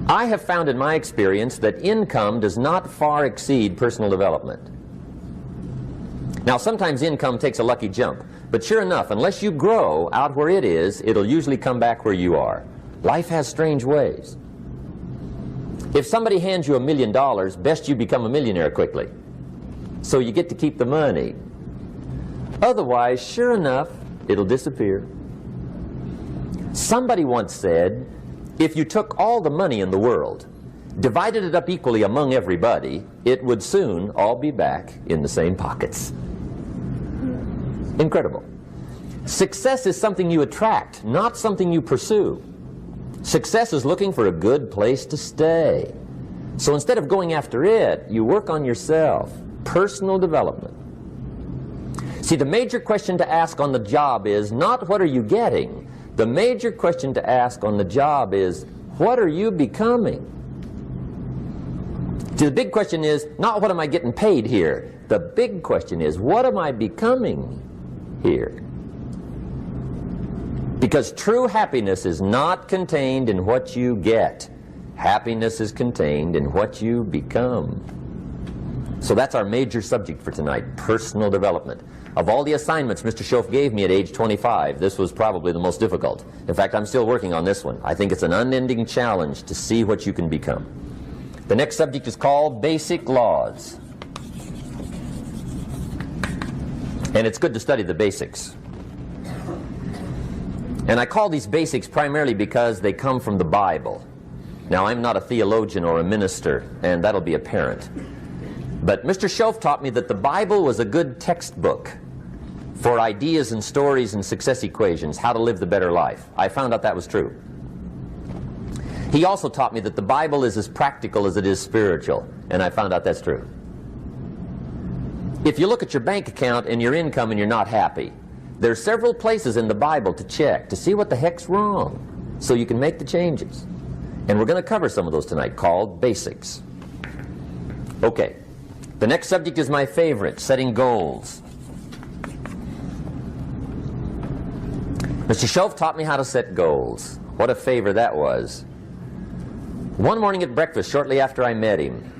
I have found in my experience that income does not far exceed personal development. Now, sometimes income takes a lucky jump, but sure enough, unless you grow out where it is, it'll usually come back where you are. Life has strange ways. If somebody hands you $1 million, best you become a millionaire quickly, so you get to keep the money. Otherwise, sure enough, it'll disappear. Somebody once said, if you took all the money in the world, divided it up equally among everybody, it would soon all be back in the same pockets. Incredible. Success is something you attract, not something you pursue. Success is looking for a good place to stay. So instead of going after it, you work on yourself. Personal development. See, the major question to ask on the job is not what are you getting. The major question to ask on the job is what are you becoming? See, the big question is not what am I getting paid here. The big question is what am I becoming here? Because true happiness is not contained in what you get. Happiness is contained in what you become. So that's our major subject for tonight, personal development. Of all the assignments Mr. Schoaf gave me at age 25, this was probably the most difficult. In fact, I'm still working on this one. I think it's an unending challenge to see what you can become. The next subject is called Basic Laws. And it's good to study the basics. And I call these basics primarily because they come from the Bible. Now, I'm not a theologian or a minister, and that'll be apparent. But Mr. Schoaf taught me that the Bible was a good textbook for ideas and stories and success equations, how to live the better life. I found out that was true. He also taught me that the Bible is as practical as it is spiritual, and I found out that's true. If you look at your bank account and your income and you're not happy, there are several places in the Bible to check to see what the heck's wrong so you can make the changes. And we're going to cover some of those tonight, called basics. Okay. The next subject is my favorite, setting goals. Mr. Schoaf taught me how to set goals. What a favor that was. One morning at breakfast, shortly after I met him,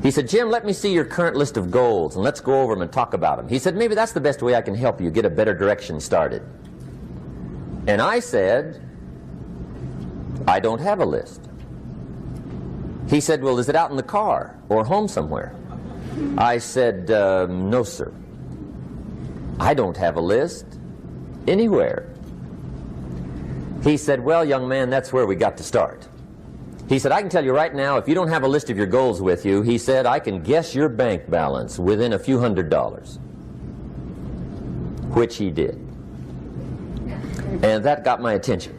he said, Jim, let me see your current list of goals and let's go over them and talk about them. He said, maybe that's the best way I can help you get a better direction started. And I said, I don't have a list. He said, well, is it out in the car or home somewhere? I said, no, sir. I don't have a list anywhere. He said, well, young man, that's where we got to start. He said, I can tell you right now, if you don't have a list of your goals with you, he said, I can guess your bank balance within a few $100s. Which he did. And that got my attention.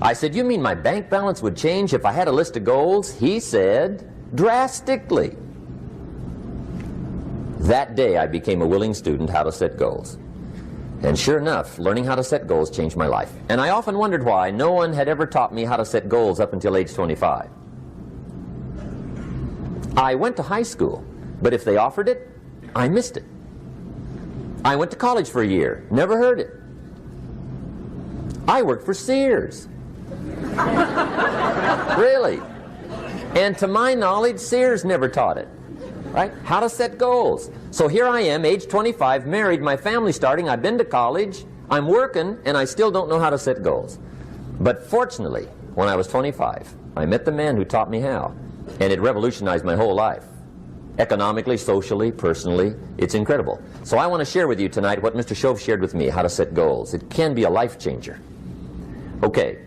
I said, you mean my bank balance would change if I had a list of goals? He said, drastically. That day I became a willing student how to set goals. And sure enough, learning how to set goals changed my life. And I often wondered why no one had ever taught me how to set goals up until age 25. I went to high school, but if they offered it, I missed it. I went to college for a year, never heard it. I worked for Sears. Really. And to my knowledge, Sears never taught it. Right? How to set goals. So here I am, age 25, married, my family's starting, I've been to college, I'm working, and I still don't know how to set goals. But fortunately, when I was 25, I met the man who taught me how, and it revolutionized my whole life. Economically, socially, personally, it's incredible. So I want to share with you tonight what Mr. Schoaf shared with me, how to set goals. It can be a life changer. Okay.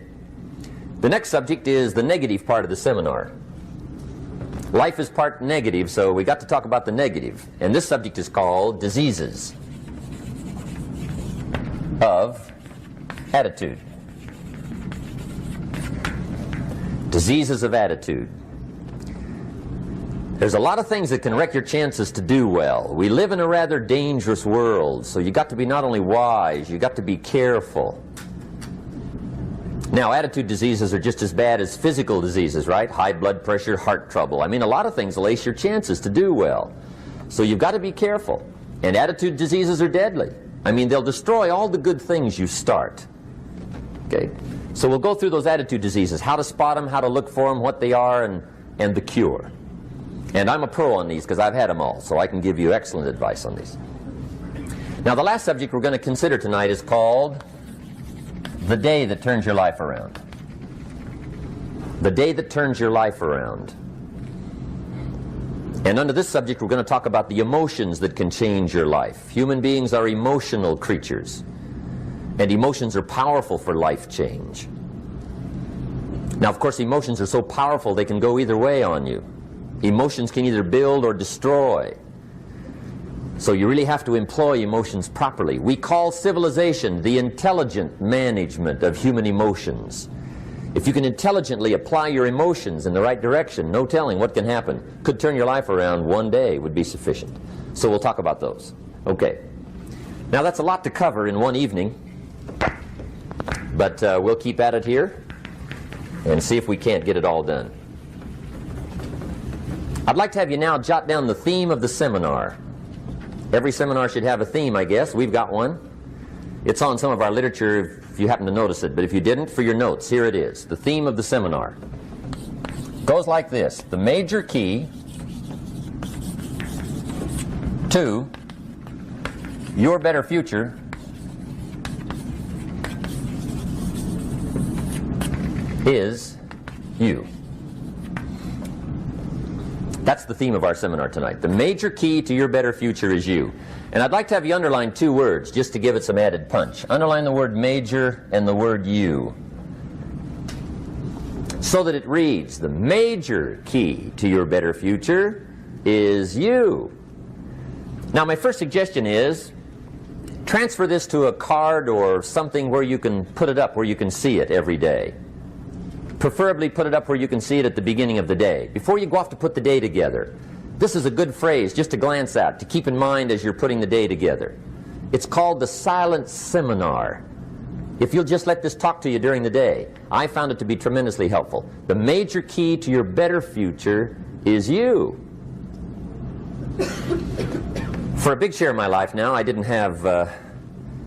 The next subject is the negative part of the seminar. Life is part negative, so we got to talk about the negative. And this subject is called diseases of attitude. Diseases of attitude. There's a lot of things that can wreck your chances to do well. We live in a rather dangerous world, so you got to be not only wise, you got to be careful. Now, attitude diseases are just as bad as physical diseases, right? High blood pressure, heart trouble. I mean, a lot of things lace your chances to do well. So you've got to be careful. And attitude diseases are deadly. I mean, they'll destroy all the good things you start. Okay? So we'll go through those attitude diseases, how to spot them, how to look for them, what they are, and the cure. And I'm a pro on these because I've had them all, so I can give you excellent advice on these. Now the last subject we're going to consider tonight is called the day that turns your life around. The day that turns your life around. And under this subject we're going to talk about the emotions that can change your life. Human beings are emotional creatures, and emotions are powerful for life change. Now of course emotions are so powerful they can go either way on you. Emotions can either build or destroy. So you really have to employ emotions properly. We call civilization the intelligent management of human emotions. If you can intelligently apply your emotions in the right direction, no telling what can happen. Could turn your life around one day would be sufficient. So we'll talk about those. Okay. Now that's a lot to cover in one evening, but we'll keep at it here and see if we can't get it all done. I'd like to have you now jot down the theme of the seminar. Every seminar should have a theme, I guess. We've got one. It's on some of our literature if you happen to notice it, but if you didn't, for your notes, here it is. The theme of the seminar goes like this: the major key to your better future is you. That's the theme of our seminar tonight. The major key to your better future is you. And I'd like to have you underline two words just to give it some added punch. Underline the word major and the word you, so that it reads, the major key to your better future is you. Now my first suggestion is transfer this to a card or something where you can put it up, where you can see it every day. Preferably put it up where you can see it at the beginning of the day, before you go off to put the day together. This is a good phrase just to glance at, to keep in mind as you're putting the day together. It's called the silent seminar. If you'll just let this talk to you during the day, I found it to be tremendously helpful. The major key to your better future is you. For a big share of my life now, I didn't have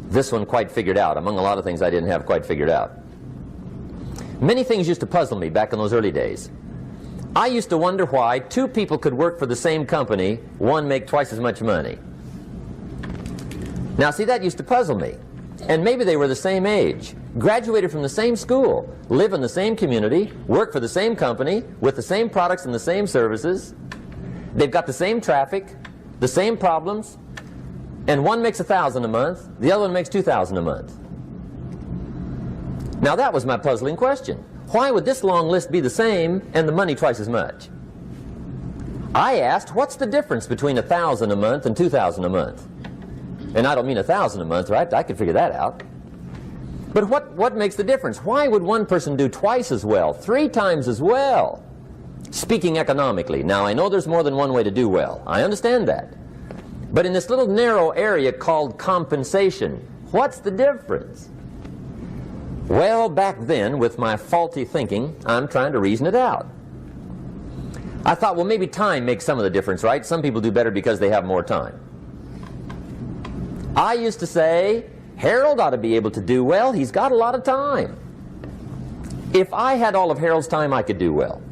this one quite figured out. Among a lot of things I didn't have quite figured out. Many things used to puzzle me back in those early days. I used to wonder why two people could work for the same company, one make twice as much money. Now see, that used to puzzle me. And maybe they were the same age, graduated from the same school, live in the same community, work for the same company, with the same products and the same services. They've got the same traffic, the same problems, and one makes $1,000 a month, the other one makes $2,000 a month. Now that was my puzzling question. Why would this long list be the same and the money twice as much? I asked, what's the difference between $1,000 a month and $2,000 a month? And I don't mean $1,000 a month, right? I could figure that out. But what makes the difference? Why would one person do twice as well, 3 times as well? Speaking economically. Now I know there's more than one way to do well. I understand that. But in this little narrow area called compensation, what's the difference? Well, back then, with my faulty thinking, I'm trying to reason it out. I thought, well, maybe time makes some of the difference, right? Some people do better because they have more time. I used to say, Harold ought to be able to do well. He's got a lot of time. If I had all of Harold's time, I could do well.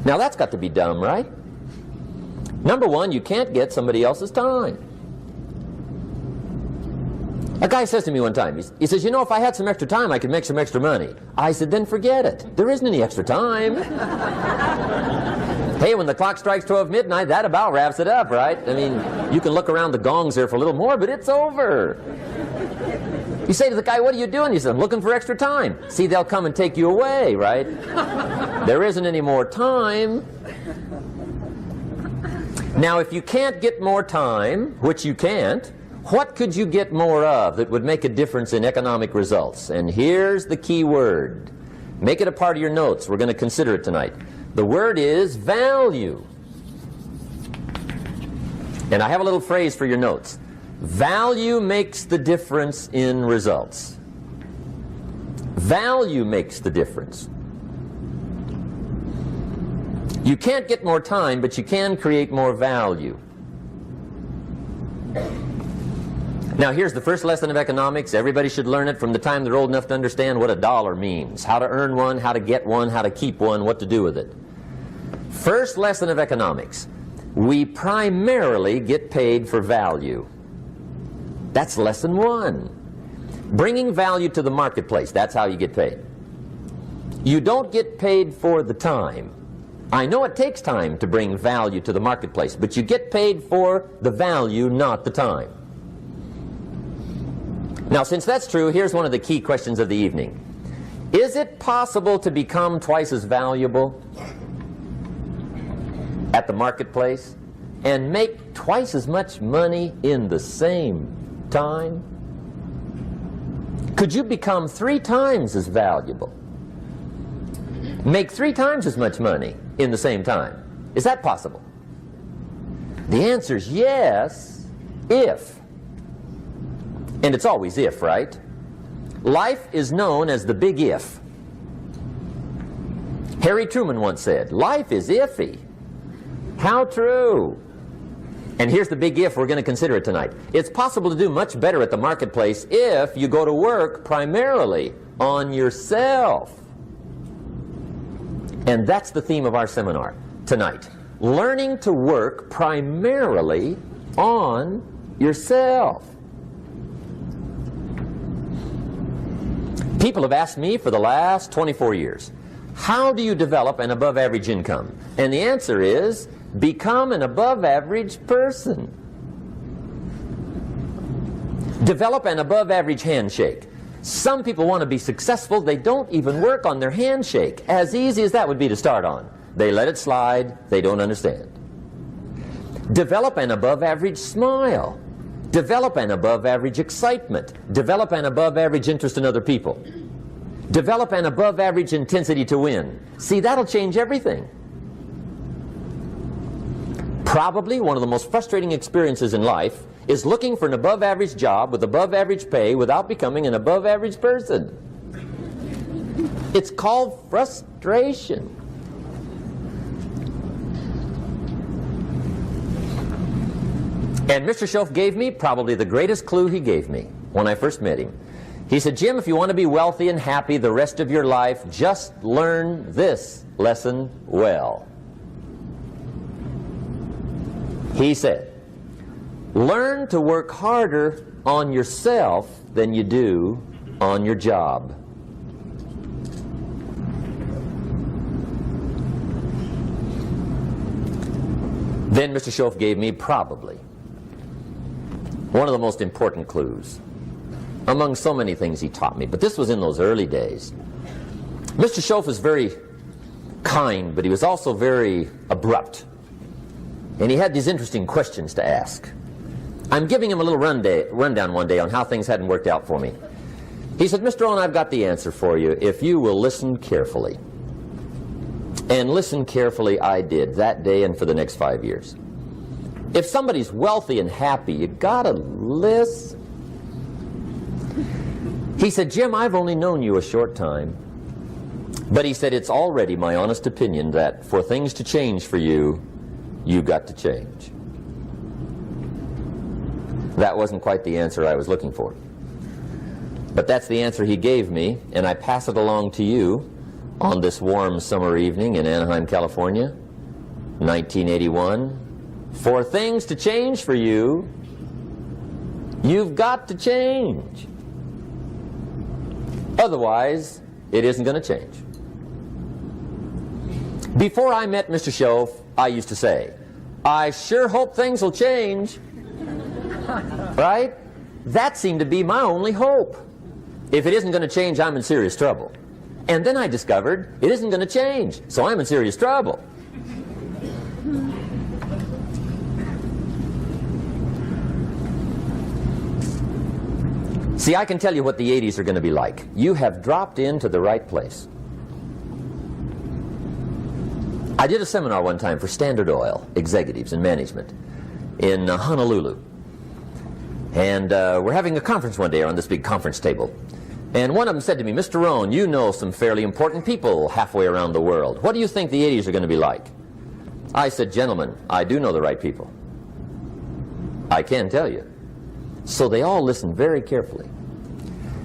Now, that's got to be dumb, right? Number one, you can't get somebody else's time. A guy says to me one time, he says, you know, if I had some extra time, I could make some extra money. I said, then forget it. There isn't any extra time. Hey, when the clock strikes 12 midnight, that about wraps it up, right? I mean, you can look around the gongs there for a little more, but it's over. You say to the guy, what are you doing? He says, I'm looking for extra time. See, they'll come and take you away, right? There isn't any more time. Now, if you can't get more time, which you can't, what could you get more of that would make a difference in economic results? And here's the key word. Make it a part of your notes. We're going to consider it tonight. The word is value. And I have a little phrase for your notes. Value makes the difference in results. Value makes the difference. You can't get more time, but you can create more value. Now here's the first lesson of economics. Everybody should learn it from the time they're old enough to understand what a dollar means, how to earn one, how to get one, how to keep one, what to do with it. First lesson of economics. We primarily get paid for value. That's lesson one. Bringing value to the marketplace, that's how you get paid. You don't get paid for the time. I know it takes time to bring value to the marketplace, but you get paid for the value, not the time. Now, since that's true, here's one of the key questions of the evening. Is it possible to become twice as valuable at the marketplace and make twice as much money in the same time? Could you become 3 times as valuable? Make 3 times as much money in the same time? Is that possible? The answer is yes, if. And it's always if, right? Life is known as the big if. Harry Truman once said, life is iffy. How true. And here's the big if we're going to consider it tonight. It's possible to do much better at the marketplace if you go to work primarily on yourself. And that's the theme of our seminar tonight. Learning to work primarily on yourself. People have asked me for the last 24 years, how do you develop an above average income? And the answer is, become an above average person. Develop an above average handshake. Some people want to be successful, they don't even work on their handshake. As easy as that would be to start on. They let it slide, they don't understand. Develop an above average smile. Develop an above average excitement. Develop an above average interest in other people. Develop an above average intensity to win. See, that'll change everything. Probably one of the most frustrating experiences in life is looking for an above average job with above average pay without becoming an above average person. It's called frustration. And Mr. Schoaf gave me probably the greatest clue he gave me when I first met him. He said, Jim, if you want to be wealthy and happy the rest of your life, just learn this lesson well. He said, learn to work harder on yourself than you do on your job. Then Mr. Schoaf gave me probably one of the most important clues among so many things he taught me, but this was in those early days. Mr. Schoaf was very kind, but he was also very abrupt. And he had these interesting questions to ask. I'm giving him a little rundown one day on how things hadn't worked out for me. He said, Mr. Rohn, I've got the answer for you if you will listen carefully. And listen carefully I did that day and for the next 5 years. If somebody's wealthy and happy, you gotta listen. He said, Jim, I've only known you a short time. But he said, it's already my honest opinion that for things to change for you, you've got to change. That wasn't quite the answer I was looking for. But that's the answer he gave me, and I pass it along to you on this warm summer evening in Anaheim, California, 1981. For things to change for you, you've got to change. Otherwise, it isn't going to change. Before I met Mr. Schoaf, I used to say, I sure hope things will change. Right? That seemed to be my only hope. If it isn't going to change, I'm in serious trouble. And then I discovered it isn't going to change, so I'm in serious trouble. See, I can tell you what the 80s are going to be like. You have dropped into the right place. I did a seminar one time for Standard Oil executives and management in Honolulu. And we're having a conference one day on this big conference table. And one of them said to me, Mr. Rohn, you know some fairly important people halfway around the world. What do you think the 80s are going to be like? I said, gentlemen, I do know the right people. I can tell you. So they all listened very carefully.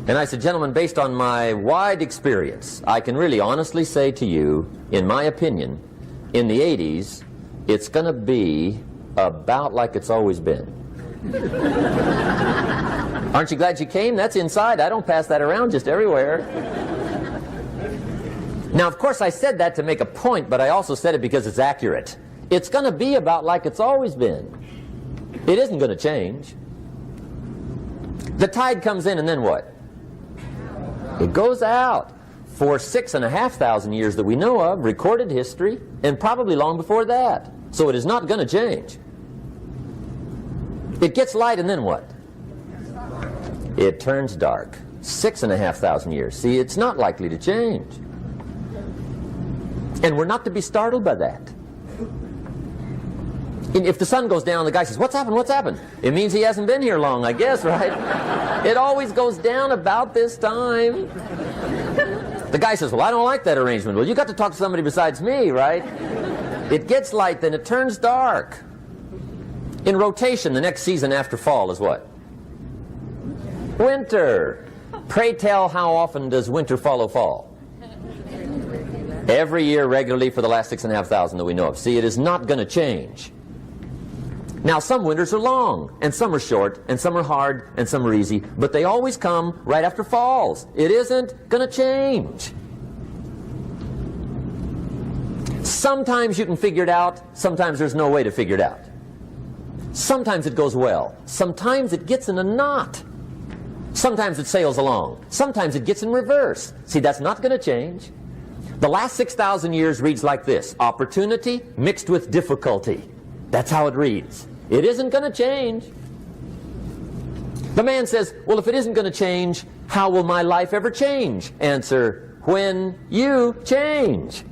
And I said, gentlemen, based on my wide experience, I can really honestly say to you, in my opinion, in the 80s, it's going to be about like it's always been. Aren't you glad you came? That's inside. I don't pass that around just everywhere. Now, of course, I said that to make a point, but I also said it because it's accurate. It's going to be about like it's always been. It isn't going to change. The tide comes in, and then what? It goes out. For 6,500 years that we know of, recorded history, and probably long before that. So it is not going to change. It gets light, and then what? It turns dark. 6,500 years. See, it's not likely to change. And we're not to be startled by that. If the sun goes down, the guy says, what's happened, what's happened? It means he hasn't been here long, I guess, right? It always goes down about this time. The guy says, well, I don't like that arrangement. Well, you got to talk to somebody besides me, right? It gets light, then it turns dark. In rotation, the next season after fall is what? Winter. Pray tell, how often does winter follow fall? Every year regularly for the last 6,500 that we know of. See, it is not going to change. Now, some winters are long, and some are short, and some are hard, and some are easy, but they always come right after falls. It isn't going to change. Sometimes you can figure it out, sometimes there's no way to figure it out. Sometimes it goes well, sometimes it gets in a knot. Sometimes it sails along, sometimes it gets in reverse. See, that's not going to change. The last 6,000 years reads like this: opportunity mixed with difficulty. That's how it reads. It isn't going to change. The man says, well, if it isn't going to change, how will my life ever change? Answer, when you change.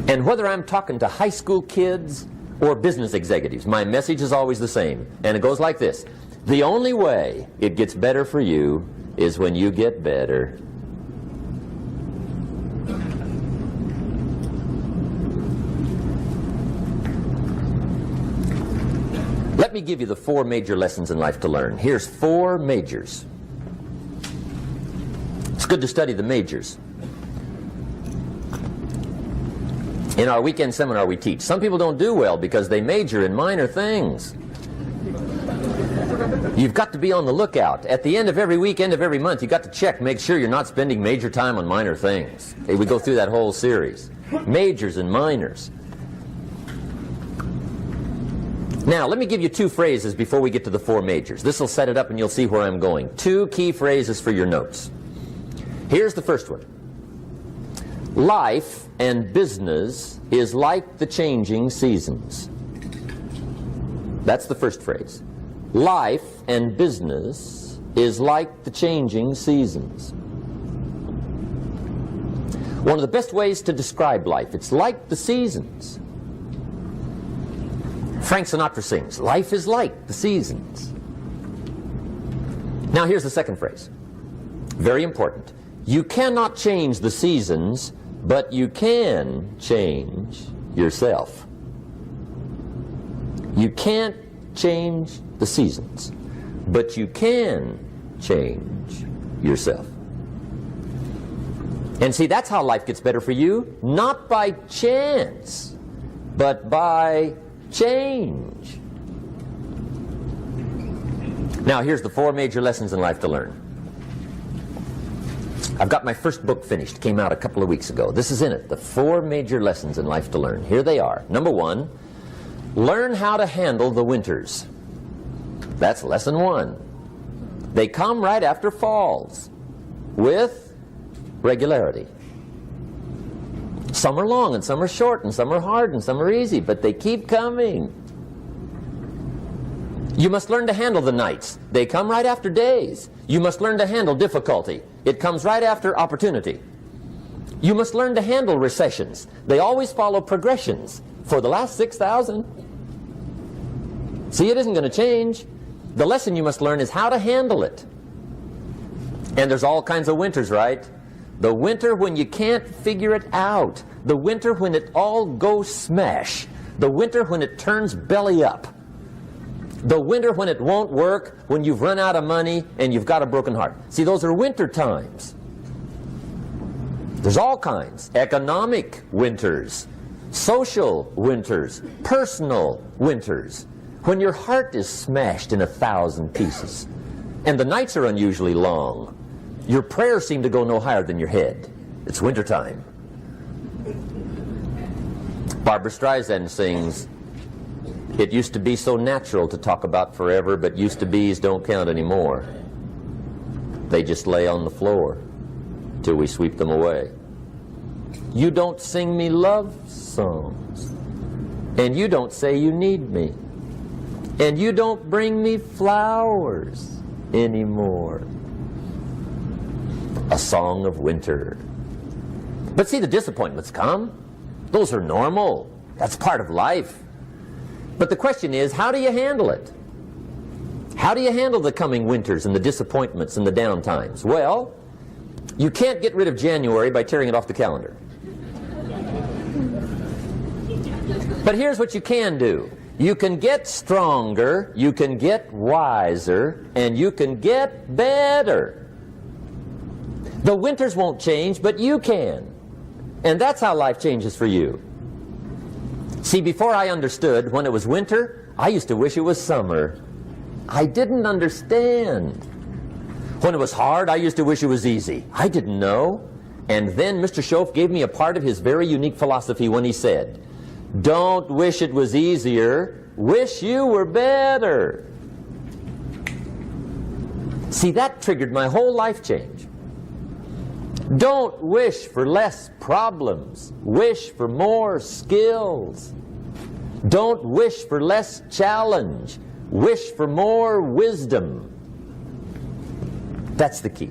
And whether I'm talking to high school kids or business executives, my message is always the same. And it goes like this: the only way it gets better for you is when you get better. Let me give you the 4 major lessons in life to learn. Here's 4 majors. It's good to study the majors. In our weekend seminar we teach. Some people don't do well because they major in minor things. You've got to be on the lookout. At the end of every week, end of every month, you've got to check, make sure you're not spending major time on minor things. Okay, we go through that whole series. Majors and minors. Now, let me give you 2 phrases before we get to the 4 majors. This will set it up and you'll see where I'm going. 2 key phrases for your notes. Here's the first one. Life and business is like the changing seasons. That's the first phrase. Life and business is like the changing seasons. One of the best ways to describe life, it's like the seasons. Frank Sinatra sings, life is like the seasons. Now here's the second phrase. Very important. You cannot change the seasons, but you can change yourself. You can't change the seasons, but you can change yourself. And see, that's how life gets better for you, not by chance, but by change. Now, here's the 4 major lessons in life to learn. I've got my first book finished. Came out a couple of weeks ago. This is in it. The 4 major lessons in life to learn. Here they are. Number 1, learn how to handle the winters. That's lesson 1. They come right after falls with regularity. Some are long and some are short and some are hard and some are easy, but they keep coming. You must learn to handle the nights. They come right after days. You must learn to handle difficulty. It comes right after opportunity. You must learn to handle recessions. They always follow progressions. For the last 6,000. See, it isn't going to change. The lesson you must learn is how to handle it. And there's all kinds of winters, right? The winter when you can't figure it out. The winter when it all goes smash. The winter when it turns belly up. The winter when it won't work, when you've run out of money and you've got a broken heart. See, those are winter times. There's all kinds. Economic winters, social winters, personal winters. When your heart is smashed in 1,000 pieces and the nights are unusually long, your prayers seem to go no higher than your head. It's wintertime. Barbara Streisand sings, "It used to be so natural to talk about forever, but used to be's don't count anymore. They just lay on the floor till we sweep them away. You don't sing me love songs, and you don't say you need me, and you don't bring me flowers anymore." A song of winter. But see, the disappointments come. Those are normal. That's part of life. But the question is, how do you handle it? How do you handle the coming winters and the disappointments and the down times? Well, you can't get rid of January by tearing it off the calendar. But here's what you can do. You can get stronger, you can get wiser, and you can get better. The winters won't change, but you can. And that's how life changes for you. See, before I understood, when it was winter, I used to wish it was summer. I didn't understand. When it was hard, I used to wish it was easy. I didn't know. And then Mr. Schoaf gave me a part of his very unique philosophy when he said, "Don't wish it was easier, wish you were better." See, that triggered my whole life change. Don't wish for less problems. Wish for more skills. Don't wish for less challenge. Wish for more wisdom. That's the key.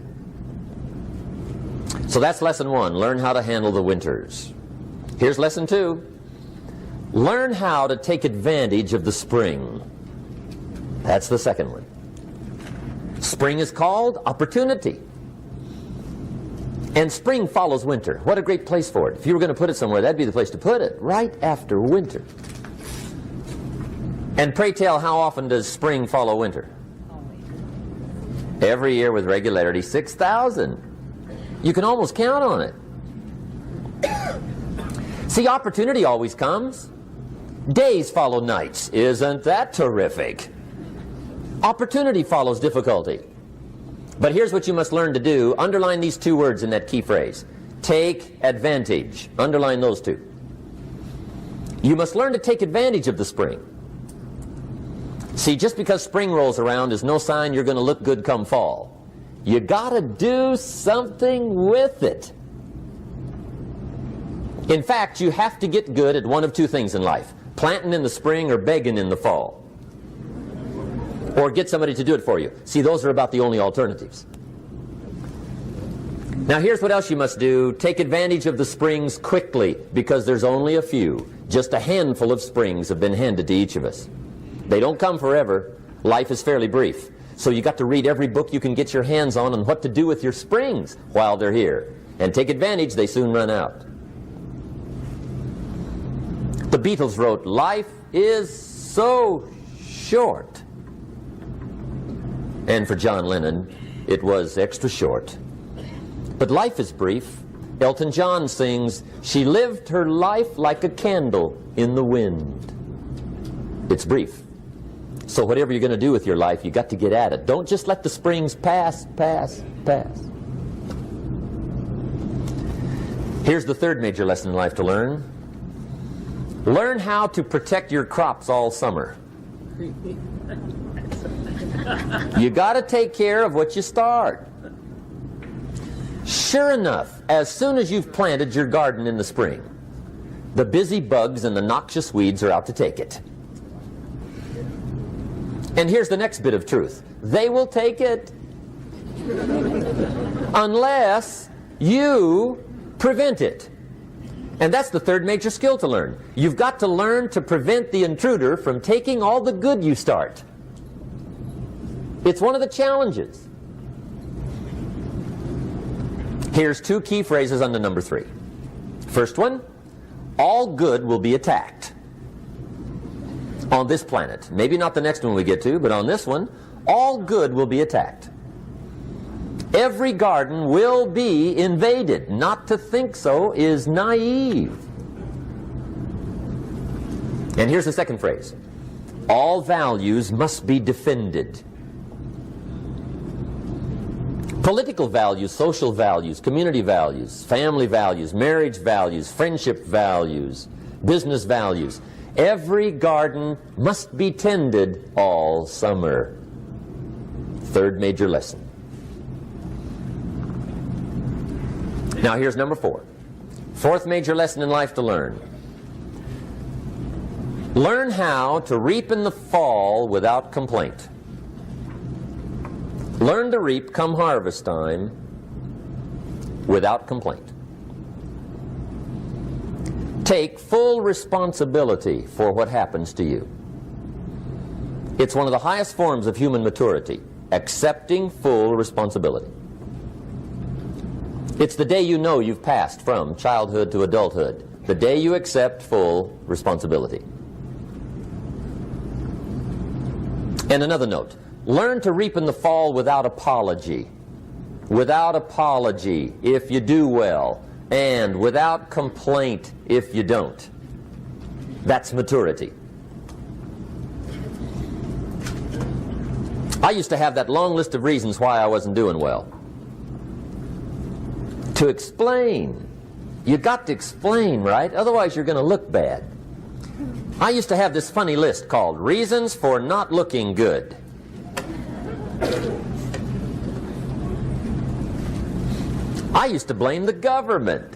So that's lesson 1. Learn how to handle the winters. Here's lesson 2. Learn how to take advantage of the spring. That's the second one. Spring is called opportunity. And spring follows winter. What a great place for it. If you were going to put it somewhere, that'd be the place to put it, right after winter. And pray tell, how often does spring follow winter? Every year with regularity, 6,000. You can almost count on it. See, opportunity always comes. Days follow nights. Isn't that terrific? Opportunity follows difficulty. But here's what you must learn to do. Underline these 2 words in that key phrase. Take advantage. Underline those 2. You must learn to take advantage of the spring. See, just because spring rolls around is no sign you're going to look good come fall. You got to do something with it. In fact, you have to get good at one of 2 things in life. Planting in the spring or begging in the fall. Or get somebody to do it for you. See, those are about the only alternatives. Now here's what else you must do. Take advantage of the springs quickly, because there's only a few. Just a handful of springs have been handed to each of us. They don't come forever. Life is fairly brief. So you got to read every book you can get your hands on what to do with your springs while they're here. And take advantage, they soon run out. The Beatles wrote, "Life is so short." And for John Lennon, it was extra short. But life is brief. Elton John sings, "She lived her life like a candle in the wind." It's brief. So whatever you're going to do with your life, you got to get at it. Don't just let the springs pass. Here's the third major lesson in life to learn. Learn how to protect your crops all summer. You got to take care of what you start. Sure enough, as soon as you've planted your garden in the spring, the busy bugs and the noxious weeds are out to take it. And here's the next bit of truth. They will take it unless you prevent it. And that's the third major skill to learn. You've got to learn to prevent the intruder from taking all the good you start. It's one of the challenges. Here's 2 key phrases under number 3. First one, all good will be attacked. on this planet. Maybe not the next one we get to, but on this one, all good will be attacked. Every garden will be invaded. Not to think so is naive. And here's the second phrase. All values must be defended. Political values, social values, community values, family values, marriage values, friendship values, business values. Every garden must be tended all summer. Third major lesson. Now here's number 4. Fourth major lesson in life to learn. Learn how to reap in the fall without complaint. Learn to reap come harvest time without complaint. Take full responsibility for what happens to you. It's one of the highest forms of human maturity, accepting full responsibility. It's the day you know you've passed from childhood to adulthood, the day you accept full responsibility. And another note, learn to reap in the fall without apology. Without apology if you do well, and without complaint if you don't. That's maturity. I used to have that long list of reasons why I wasn't doing well. To explain. You got to explain, right? Otherwise you're going to look bad. I used to have this funny list called Reasons for Not Looking Good. I used to blame the government.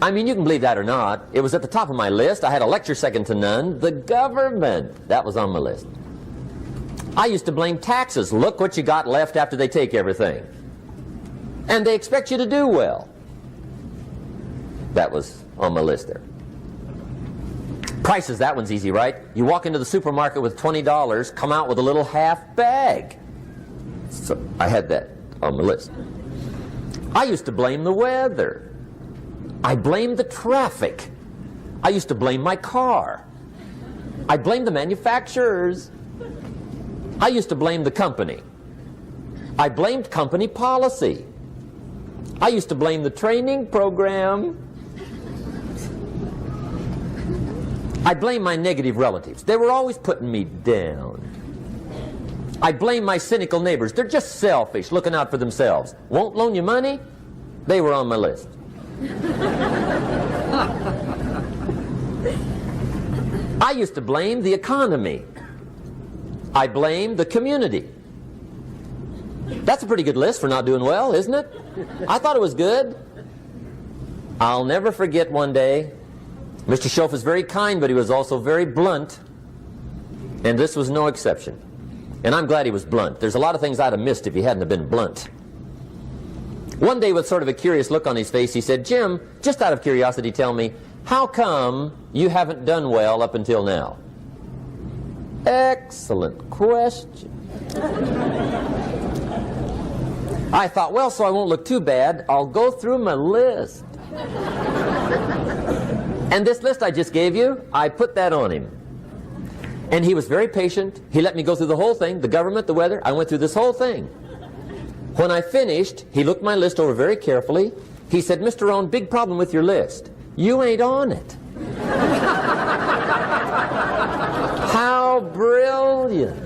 I mean, you can believe that or not. It was at the top of my list. I had a lecture second to none. The government. That was on my list. I used to blame taxes. Look what you got left after they take everything. And they expect you to do well. That was on my list there. Prices, that one's easy, right? You walk into the supermarket with $20, come out with a little half bag. So I had that on my list. I used to blame the weather. I blamed the traffic. I used to blame my car. I blamed the manufacturers. I used to blame the company. I blamed company policy. I used to blame the training program. I blame my negative relatives. They were always putting me down. I blame my cynical neighbors. They're just selfish, looking out for themselves. Won't loan you money? They were on my list. I used to blame the economy. I blamed the community. That's a pretty good list for not doing well, isn't it? I thought it was good. I'll never forget one day, Mr. Schoaf was very kind, but he was also very blunt. And this was no exception. And I'm glad he was blunt. There's a lot of things I'd have missed if he hadn't have been blunt. One day, with sort of a curious look on his face, he said, "Jim, just out of curiosity, tell me, how come you haven't done well up until now?" Excellent question. I thought, well, so I won't look too bad, I'll go through my list. And this list I just gave you, I put that on him. And he was very patient. He let me go through the whole thing, the government, the weather. I went through this whole thing. When I finished, he looked my list over very carefully. He said, "Mr. Rohn, big problem with your list. You ain't on it." How brilliant.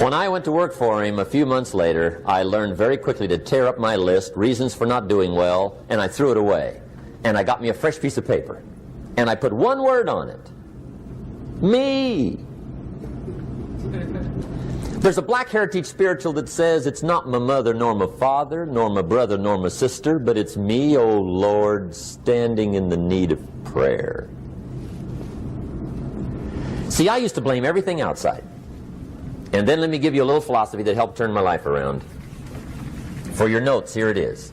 When I went to work for him a few months later, I learned very quickly to tear up my list, reasons for not doing well, and I threw it away. And I got me a fresh piece of paper. And I put one word on it. Me. There's a Black Heritage spiritual that says, "It's not my mother nor my father, nor my brother nor my sister, but it's me, O Lord, standing in the need of prayer." See, I used to blame everything outside. And then let me give you a little philosophy that helped turn my life around. For your notes, here it is.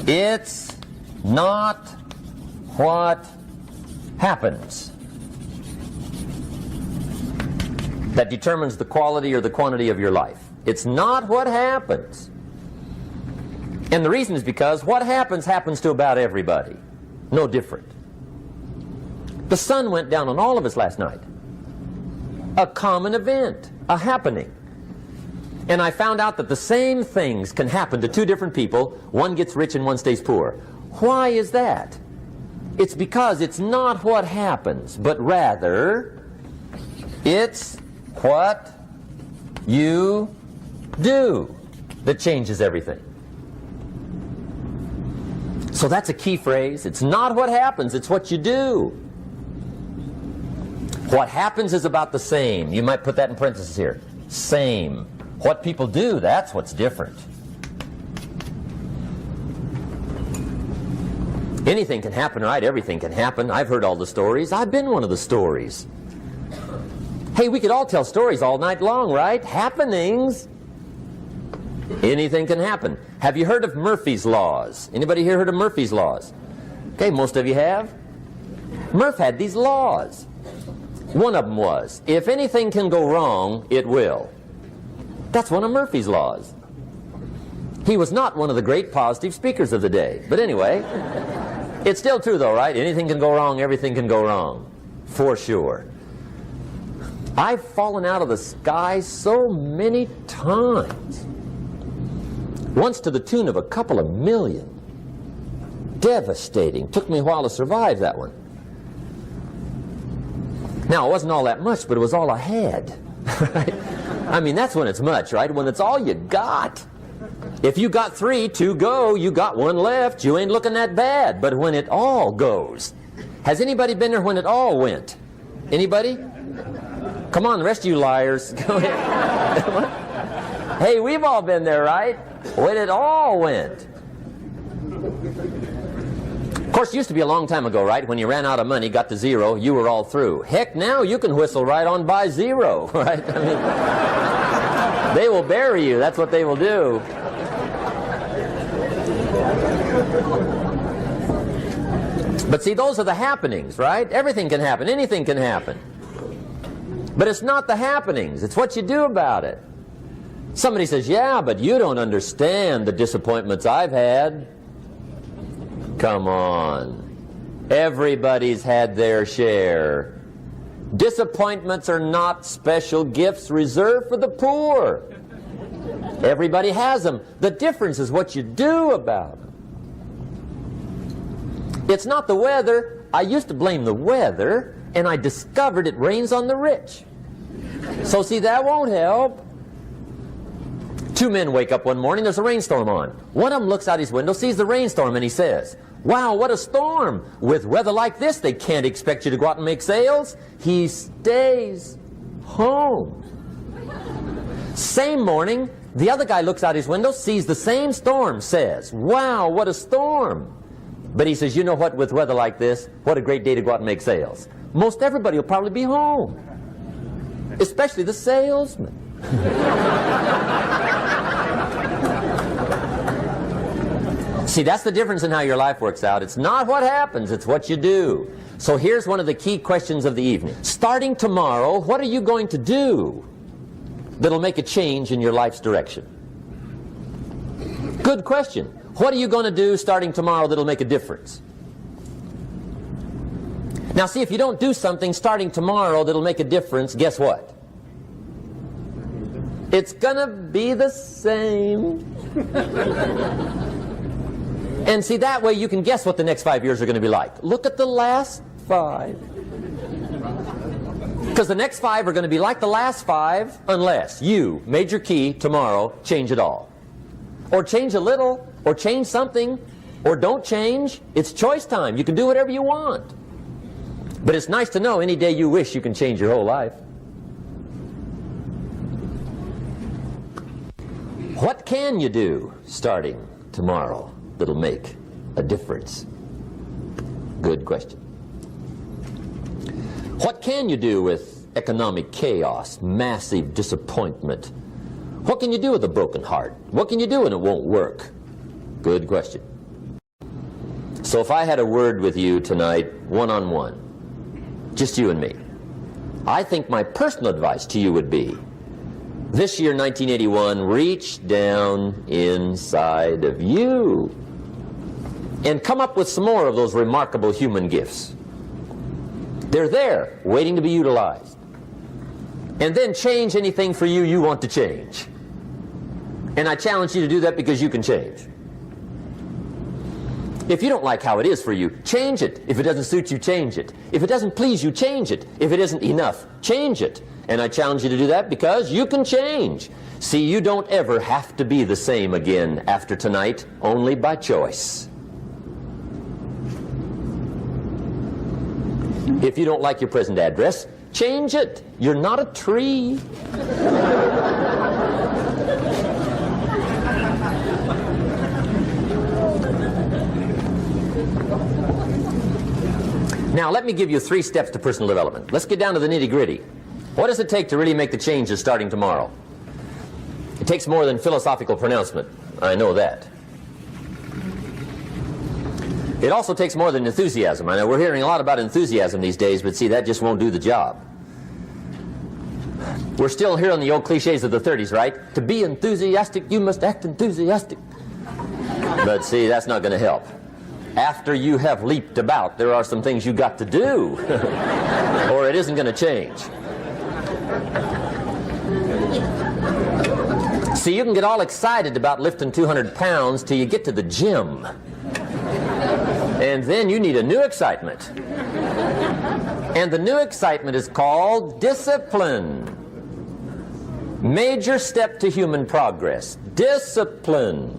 It's not what happens that determines the quality or the quantity of your life. It's not what happens. And the reason is because what happens happens to about everybody. No different. The sun went down on all of us last night. A common event, a happening. And I found out that the same things can happen to two different people. One gets rich and one stays poor. Why is that? It's because it's not what happens, but rather it's what you do that changes everything. So that's a key phrase. It's not what happens, it's what you do. What happens is about the same. You might put that in parentheses here. Same. What people do, that's what's different. Anything can happen, right? Everything can happen. I've heard all the stories. I've been one of the stories. Hey, we could all tell stories all night long, right? Happenings. Anything can happen. Have you heard of Murphy's Laws? Anybody here heard of Murphy's Laws? Okay, most of you have. Murph had these laws. One of them was, if anything can go wrong, it will. That's one of Murphy's laws. He was not one of the great positive speakers of the day. But anyway, it's still true though, right? Anything can go wrong, everything can go wrong. For sure. I've fallen out of the sky so many times. Once to the tune of a couple of million. Devastating. Took me a while to survive that one. Now, it wasn't all that much, but it was all I had. Right? I mean, that's when it's much, right? When it's all you got. If you got 3, 2 go, you got 1 left, you ain't looking that bad. But when it all goes, has anybody been there when it all went? Anybody? Come on, the rest of you liars. Go ahead. Hey, we've all been there, right? When it all went. Of course, it used to be a long time ago, right? When you ran out of money, got to 0, you were all through. Heck, now you can whistle right on by 0, right? I mean, they will bury you. That's what they will do. But see, those are the happenings, right? Everything can happen. Anything can happen. But it's not the happenings. It's what you do about it. Somebody says, yeah, but you don't understand the disappointments I've had. Come on. Everybody's had their share. Disappointments are not special gifts reserved for the poor. Everybody has them. The difference is what you do about them. It's not the weather. I used to blame the weather, and I discovered it rains on the rich. So see, that won't help. 2 men wake up one morning, there's a rainstorm on. One of them looks out his window, sees the rainstorm, and he says, wow, what a storm. With weather like this, they can't expect you to go out and make sales. He stays home. Same morning, the other guy looks out his window, sees the same storm, says, wow, what a storm. But he says, you know what, with weather like this, what a great day to go out and make sales. Most everybody will probably be home. Especially the salesman. See, that's the difference in how your life works out. It's not what happens, it's what you do. So here's one of the key questions of the evening. Starting tomorrow, what are you going to do that'll make a change in your life's direction? Good question. What are you going to do starting tomorrow that'll make a difference? Now see, if you don't do something starting tomorrow that'll make a difference, guess what? It's gonna be the same. And see, that way you can guess what the next 5 years are going to be like. Look at the last 5. Because the next 5 are going to be like the last 5 unless you, major key, tomorrow, change it all. Or change a little, or change something, or don't change. It's choice time. You can do whatever you want. But it's nice to know any day you wish you can change your whole life. What can you do starting tomorrow that'll make a difference? Good question. What can you do with economic chaos, massive disappointment? What can you do with a broken heart? What can you do when it won't work? Good question. So if I had a word with you tonight, one-on-one, just you and me, I think my personal advice to you would be, This year, 1981, reach down inside of you and come up with some more of those remarkable human gifts. They're there, waiting to be utilized. And then change anything for you you want to change. And I challenge you to do that because you can change. If you don't like how it is for you, change it. If it doesn't suit you, change it. If it doesn't please you, change it. If it isn't enough, change it. And I challenge you to do that because you can change. See, you don't ever have to be the same again after tonight, only by choice. If you don't like your present address, change it. You're not a tree. Now, let me give you 3 steps to personal development. Let's get down to the nitty-gritty. What does it take to really make the changes starting tomorrow? It takes more than philosophical pronouncement. I know that. It also takes more than enthusiasm. I know we're hearing a lot about enthusiasm these days, but see, that just won't do the job. We're still hearing the old cliches of the 30s, right? To be enthusiastic, you must act enthusiastic. But see, that's not going to help. After you have leaped about, there are some things you got to do, or it isn't going to change. See, you can get all excited about lifting 200 pounds till you get to the gym. And then you need a new excitement. And the new excitement is called discipline. Major step to human progress. Discipline.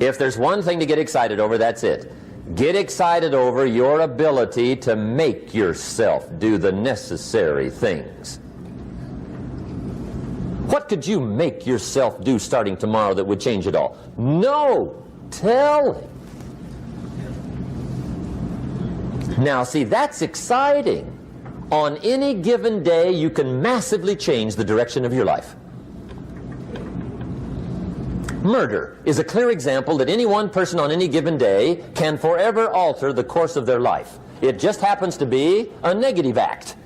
If there's one thing to get excited over, that's it. Get excited over your ability to make yourself do the necessary things. What could you make yourself do starting tomorrow that would change it all? No! Tell him. Now, see, that's exciting. On any given day, you can massively change the direction of your life. Murder is a clear example that any one person on any given day can forever alter the course of their life. It just happens to be a negative act.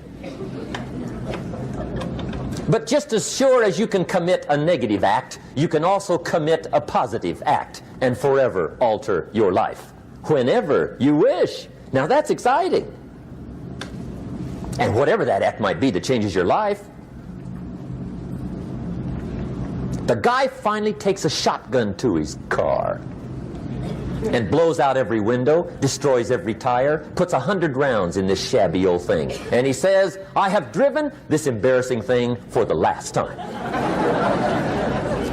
But just as sure as you can commit a negative act, you can also commit a positive act and forever alter your life whenever you wish. Now that's exciting. And whatever that act might be that changes your life. The guy finally takes a shotgun to his car and blows out every window, destroys every tire, puts 100 rounds in this shabby old thing. And he says, I have driven this embarrassing thing for the last time.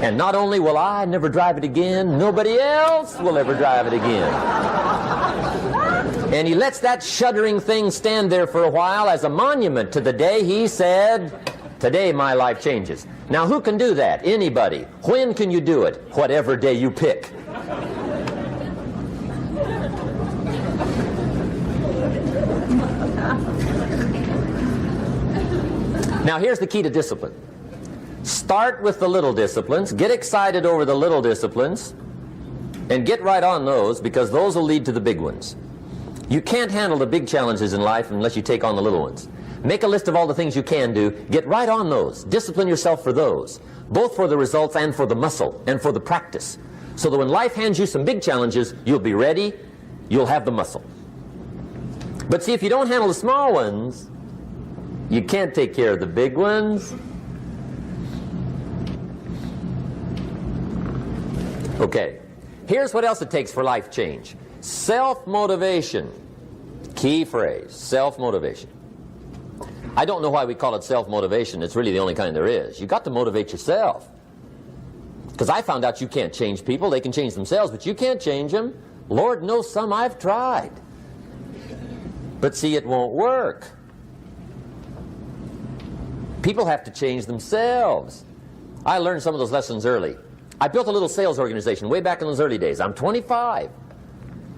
And not only will I never drive it again, nobody else will ever drive it again. And he lets that shuddering thing stand there for a while as a monument to the day he said, today my life changes. Now who can do that? Anybody. When can you do it? Whatever day you pick. Now here's the key to discipline. Start with the little disciplines, get excited over the little disciplines, and get right on those, because those will lead to the big ones. You can't handle the big challenges in life unless you take on the little ones. Make a list of all the things you can do, get right on those, discipline yourself for those, both for the results and for the muscle and for the practice, so that when life hands you some big challenges, you'll be ready, you'll have the muscle. But see, if you don't handle the small ones, you can't take care of the big ones. Okay, here's what else it takes for life change. Self-motivation. Key phrase, self-motivation. I don't know why we call it self-motivation. It's really the only kind there is. You got to motivate yourself. Because I found out you can't change people. They can change themselves, but you can't change them. Lord knows some I've tried. But see, it won't work. People have to change themselves. I learned some of those lessons early. I built a little sales organization way back in those early days. I'm 25.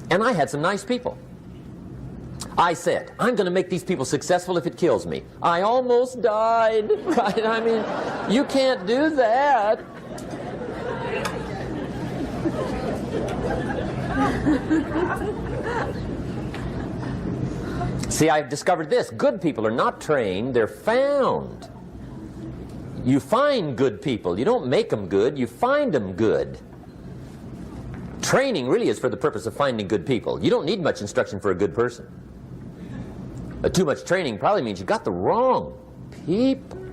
And I had some nice people. I said, I'm going to make these people successful if it kills me. I almost died. Right? I mean, you can't do that. See, I've discovered this. Good people are not trained, they're found. You find good people. You don't make them good, you find them good. Training really is for the purpose of finding good people. You don't need much instruction for a good person. Too much training probably means you got the wrong people.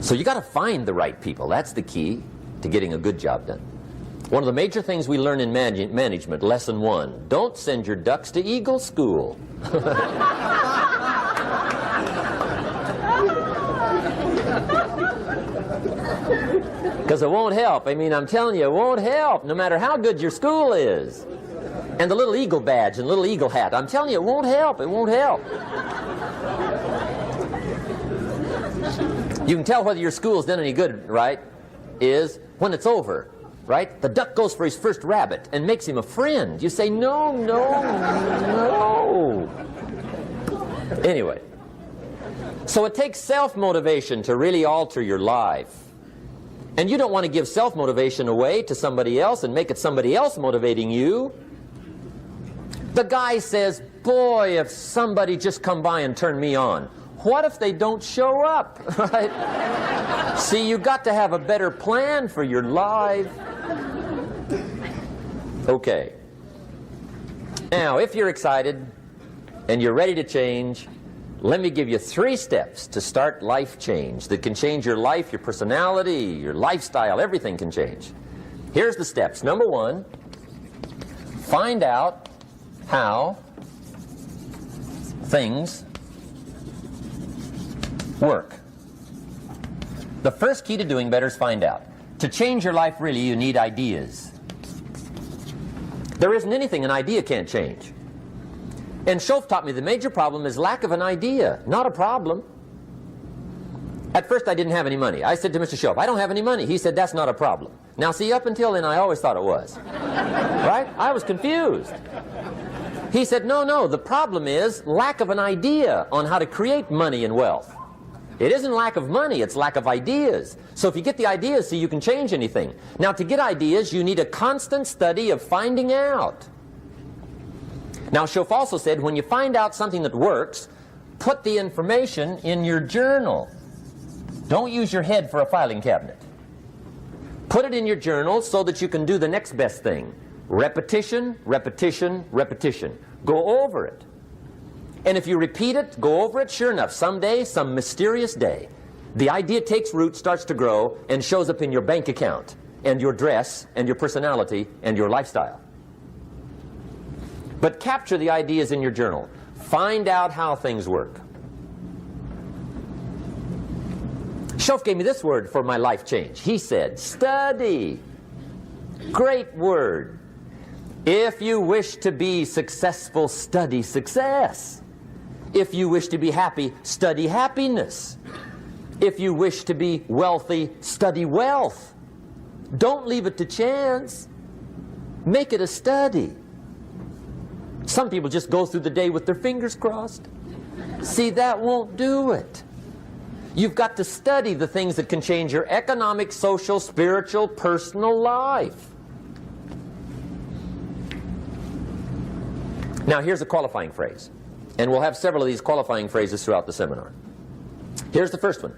So you got to find the right people. That's the key to getting a good job done. One of the major things we learn in management, lesson 1, don't send your ducks to Eagle School. Because it won't help. I mean, I'm telling you, it won't help, no matter how good your school is. And the little eagle badge and little eagle hat, I'm telling you, it won't help. It won't help. You can tell whether your school's done any good, right, is when it's over, right? The duck goes for his first rabbit and makes him a friend. You say, no, no, no. Anyway, so it takes self-motivation to really alter your life. And you don't want to give self-motivation away to somebody else and make it somebody else motivating you. The guy says, boy, if somebody just come by and turn me on. What if they don't show up? Right? See, you got to have a better plan for your life. Okay. Now, if you're excited and you're ready to change, let me give you 3 steps to start life change that can change your life, your personality, your lifestyle, everything can change. Here's the steps. Number 1, find out how things work. The first key to doing better is find out. To change your life, really, you need ideas. There isn't anything an idea can't change. And Schoaf taught me the major problem is lack of an idea, not a problem. At first I didn't have any money. I said to Mr. Schoaf, I don't have any money. He said, that's not a problem. Now see, up until then I always thought it was. Right? I was confused. He said, no, no, the problem is lack of an idea on how to create money and wealth. It isn't lack of money, it's lack of ideas. So if you get the ideas, see, you can change anything. Now to get ideas, you need a constant study of finding out. Now, Schoaf also said, when you find out something that works, put the information in your journal. Don't use your head for a filing cabinet. Put it in your journal so that you can do the next best thing. Repetition, repetition, repetition. Go over it. And if you repeat it, go over it, sure enough, someday, some mysterious day, the idea takes root, starts to grow, and shows up in your bank account, and your dress, and your personality, and your lifestyle. But capture the ideas in your journal. Find out how things work. Schoaf gave me this word for my life change. He said, study. Great word. If you wish to be successful, study success. If you wish to be happy, study happiness. If you wish to be wealthy, study wealth. Don't leave it to chance. Make it a study. Some people just go through the day with their fingers crossed. See, that won't do it. You've got to study the things that can change your economic, social, spiritual, personal life. Now, here's a qualifying phrase. And we'll have several of these qualifying phrases throughout the seminar. Here's the first one.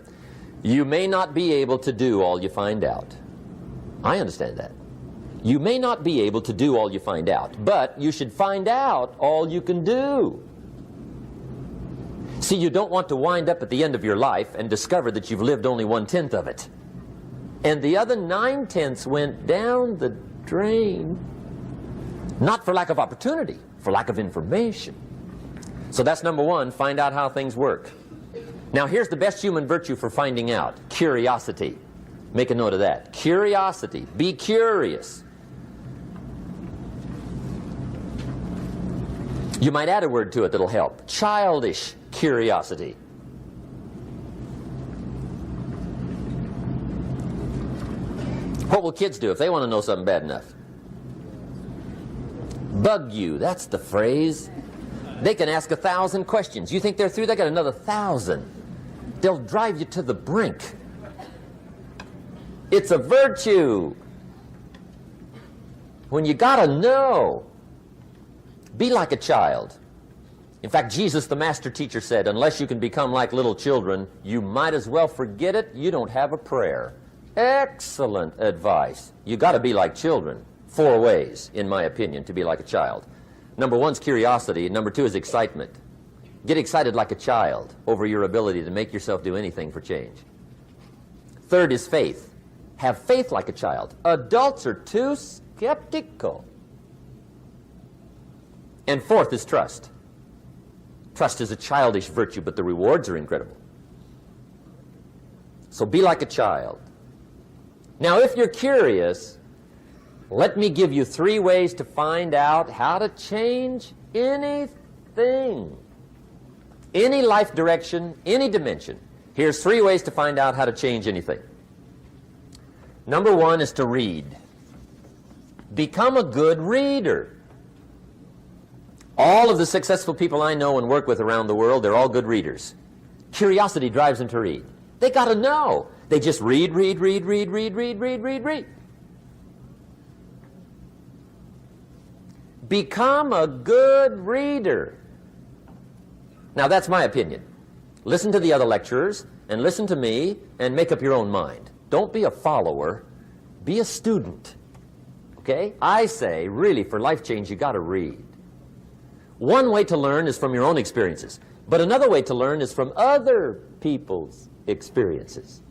You may not be able to do all you find out. I understand that. You may not be able to do all you find out, but you should find out all you can do. See, you don't want to wind up at the end of your life and discover that you've lived only 1/10 of it. And the other 9/10 went down the drain. Not for lack of opportunity, for lack of information. So that's number 1, find out how things work. Now here's the best human virtue for finding out, curiosity. Make a note of that. Curiosity. Be curious. You might add a word to it that'll help. Childish curiosity. What will kids do if they want to know something bad enough? Bug you. That's the phrase. They can ask 1,000 questions. You think they're through? They got another 1,000. They'll drive you to the brink. It's a virtue. When you gotta know, be like a child. In fact, Jesus, the master teacher, said, unless you can become like little children, you might as well forget it. You don't have a prayer. Excellent advice. You got to be like children. 4 ways, in my opinion, to be like a child. Number 1 is curiosity. Number 2 is excitement. Get excited like a child over your ability to make yourself do anything for change. 3rd is faith. Have faith like a child. Adults are too skeptical. And 4th is trust. Trust is a childish virtue, but the rewards are incredible. So be like a child. Now, if you're curious, let me give you 3 ways to find out how to change anything. Any life direction, any dimension. Here's 3 ways to find out how to change anything. Number 1 is to read. Become a good reader. All of the successful people I know and work with around the world, they're all good readers. Curiosity drives them to read. They got to know. They just read. Become a good reader. Now, that's my opinion. Listen to the other lecturers, and listen to me, and make up your own mind. Don't be a follower. Be a student. Okay? I say, really, for life change, you got to read. One way to learn is from your own experiences, but another way to learn is from other people's experiences.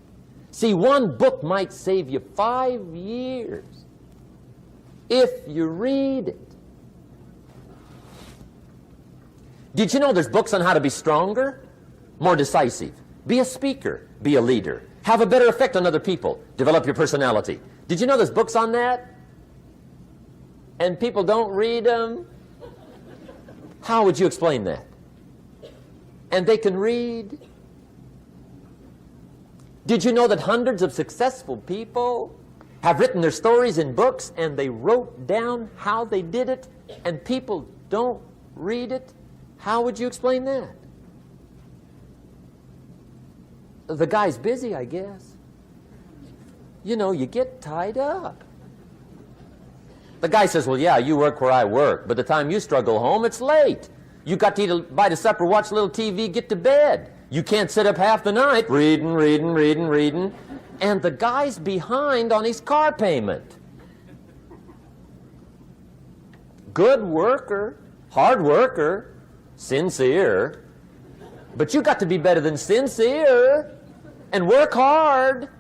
See, one book might save you 5 years if you read it. Did you know there's books on how to be stronger, more decisive, be a speaker, be a leader, have a better effect on other people, develop your personality? Did you know there's books on that? And people don't read them? How would you explain that? And they can read. Did you know that hundreds of successful people have written their stories in books and they wrote down how they did it and people don't read it? How would you explain that? The guy's busy, I guess. You know, you get tied up. The guy says, well, yeah, you work where I work, but the time you struggle home, it's late. You got to eat a bite of supper, watch a little TV, get to bed. You can't sit up half the night reading. And the guy's behind on his car payment. Good worker, hard worker, sincere. But you got to be better than sincere and work hard.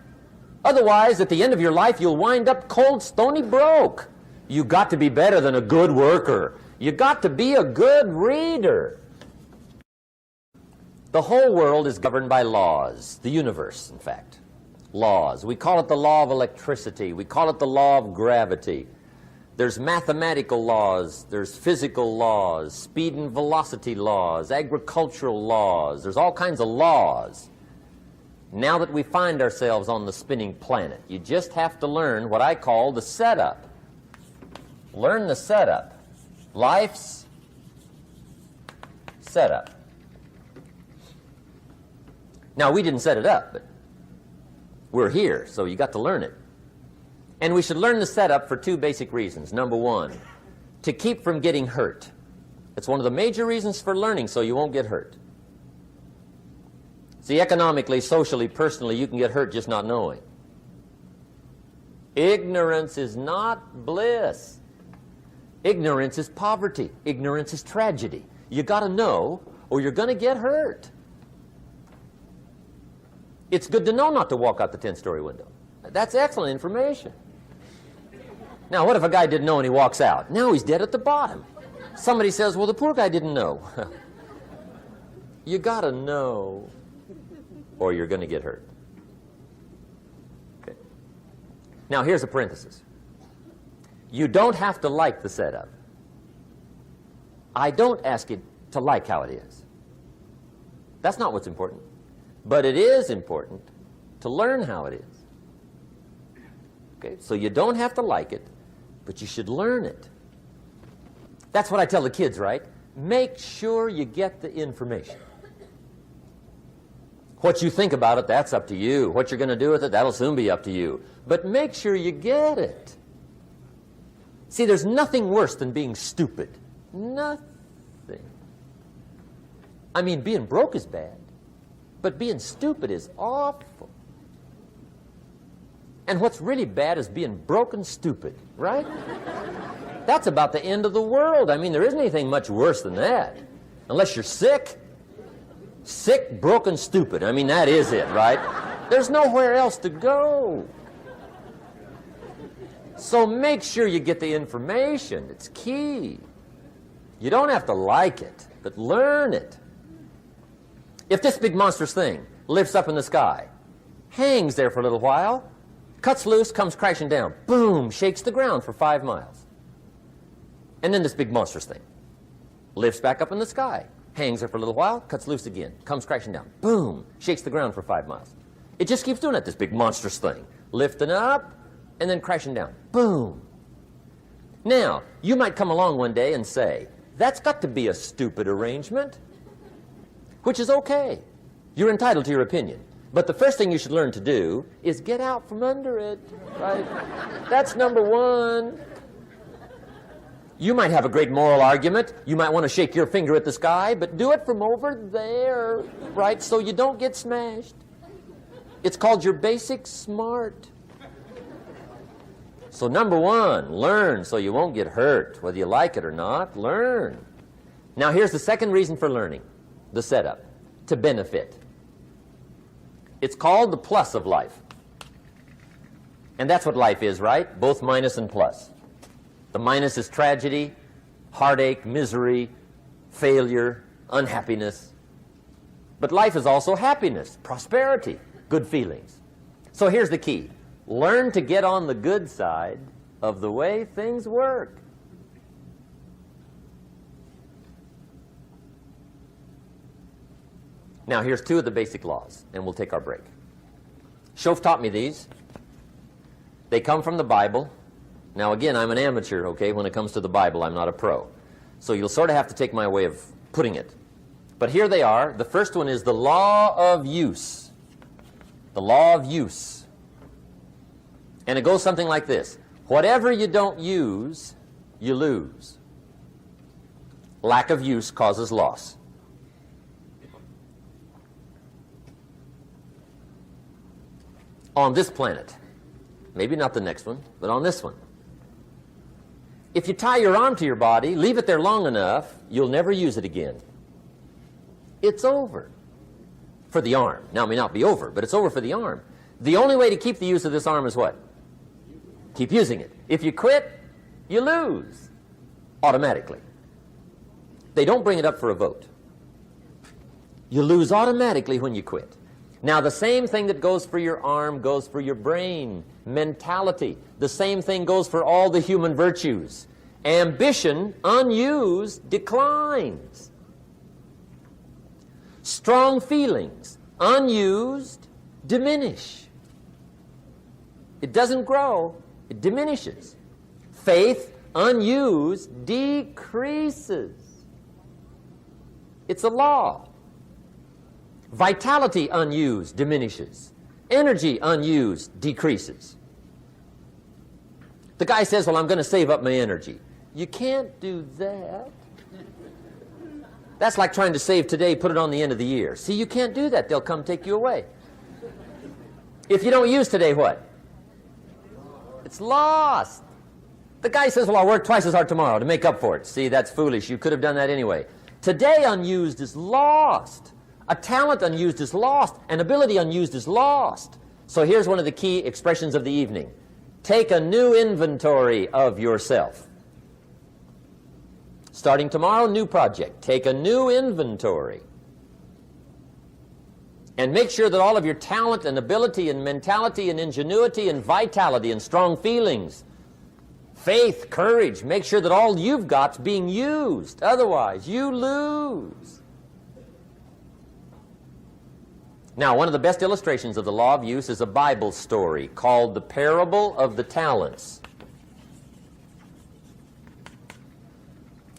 Otherwise, at the end of your life, you'll wind up cold, stony broke. You got to be better than a good worker. You got to be a good reader. The whole world is governed by laws. The universe, in fact. Laws. We call it the law of electricity. We call it the law of gravity. There's mathematical laws. There's physical laws. Speed and velocity laws. Agricultural laws. There's all kinds of laws. Now that we find ourselves on the spinning planet, you just have to learn what I call the setup. Learn the setup. Life's setup. Now, we didn't set it up, but we're here, so you got to learn it. And we should learn the setup for 2 basic reasons. Number 1, to keep from getting hurt. It's one of the major reasons for learning, so you won't get hurt. See, economically, socially, personally, you can get hurt just not knowing. Ignorance is not bliss. Ignorance is poverty. Ignorance is tragedy. You got to know, or you're going to get hurt. It's good to know not to walk out the 10-story window. That's excellent information. Now, what if a guy didn't know and he walks out? Now he's dead at the bottom. Somebody says, well, the poor guy didn't know. You got to know, or you're going to get hurt. Okay. Now, here's a parenthesis. You don't have to like the setup. I don't ask you to like how it is. That's not what's important. But it is important to learn how it is. Okay? So you don't have to like it, but you should learn it. That's what I tell the kids, right? Make sure you get the information. What you think about it, that's up to you. What you're going to do with it, that'll soon be up to you. But make sure you get it. See, there's nothing worse than being stupid. Nothing. I mean, being broke is bad, but being stupid is awful. And what's really bad is being broke and stupid, right? That's about the end of the world. I mean, there isn't anything much worse than that. Unless you're sick. Sick, broken, stupid. I mean, that is it, right? There's nowhere else to go. So make sure you get the information. It's key. You don't have to like it, but learn it. If this big monstrous thing lifts up in the sky, hangs there for a little while, cuts loose, comes crashing down, boom, shakes the ground for 5 miles. And then this big monstrous thing lifts back up in the sky, hangs there for a little while, cuts loose again, comes crashing down, boom, shakes the ground for 5 miles. It just keeps doing it, this big monstrous thing, lifting up and then crashing down, boom. Now, you might come along one day and say, that's got to be a stupid arrangement, which is okay. You're entitled to your opinion. But the first thing you should learn to do is get out from under it, right? That's number one. You might have a great moral argument. You might want to shake your finger at the sky, but do it from over there, right, so you don't get smashed. It's called your basic smart. So number one, learn so you won't get hurt. Whether you like it or not, learn. Now here's the second reason for learning, the setup, to benefit. It's called the plus of life. And that's what life is, right? Both minus and plus. The minus is tragedy, heartache, misery, failure, unhappiness. But life is also happiness, prosperity, good feelings. So here's the key. Learn to get on the good side of the way things work. Now, here's 2 of the basic laws, and we'll take our break. Shof taught me these. They come from the Bible. Now, again, I'm an amateur, okay? When it comes to the Bible, I'm not a pro. So you'll sort of have to take my way of putting it. But here they are. The first one is the law of use. The law of use. And it goes something like this. Whatever you don't use, you lose. Lack of use causes loss. On this planet, maybe not the next one, but on this one, if you tie your arm to your body, leave it there long enough, you'll never use it again. It's over for the arm. Now, it may not be over, but it's over for the arm. The only way to keep the use of this arm is what? Keep using it. If you quit, you lose automatically. They don't bring it up for a vote. You lose automatically when you quit. Now, the same thing that goes for your arm goes for your brain, mentality. The same thing goes for all the human virtues. Ambition, unused, declines. Strong feelings, unused, diminish. It doesn't grow, it diminishes. Faith, unused, decreases. It's a law. Vitality unused diminishes. Energy unused decreases. The guy says, well, I'm going to save up my energy. You can't do that. That's like trying to save today, put it on the end of the year. See, you can't do that. They'll come take you away. If you don't use today, what? It's lost. The guy says, well, I'll work twice as hard tomorrow to make up for it. See, that's foolish. You could have done that anyway. Today unused is lost. A talent unused is lost. An ability unused is lost. So here's one of the key expressions of the evening. Take a new inventory of yourself. Starting tomorrow, new project. Take a new inventory. And make sure that all of your talent and ability and mentality and ingenuity and vitality and strong feelings, faith, courage, make sure that all you've got's being used. Otherwise, you lose. Now, one of the best illustrations of the law of use is a Bible story called the Parable of the Talents.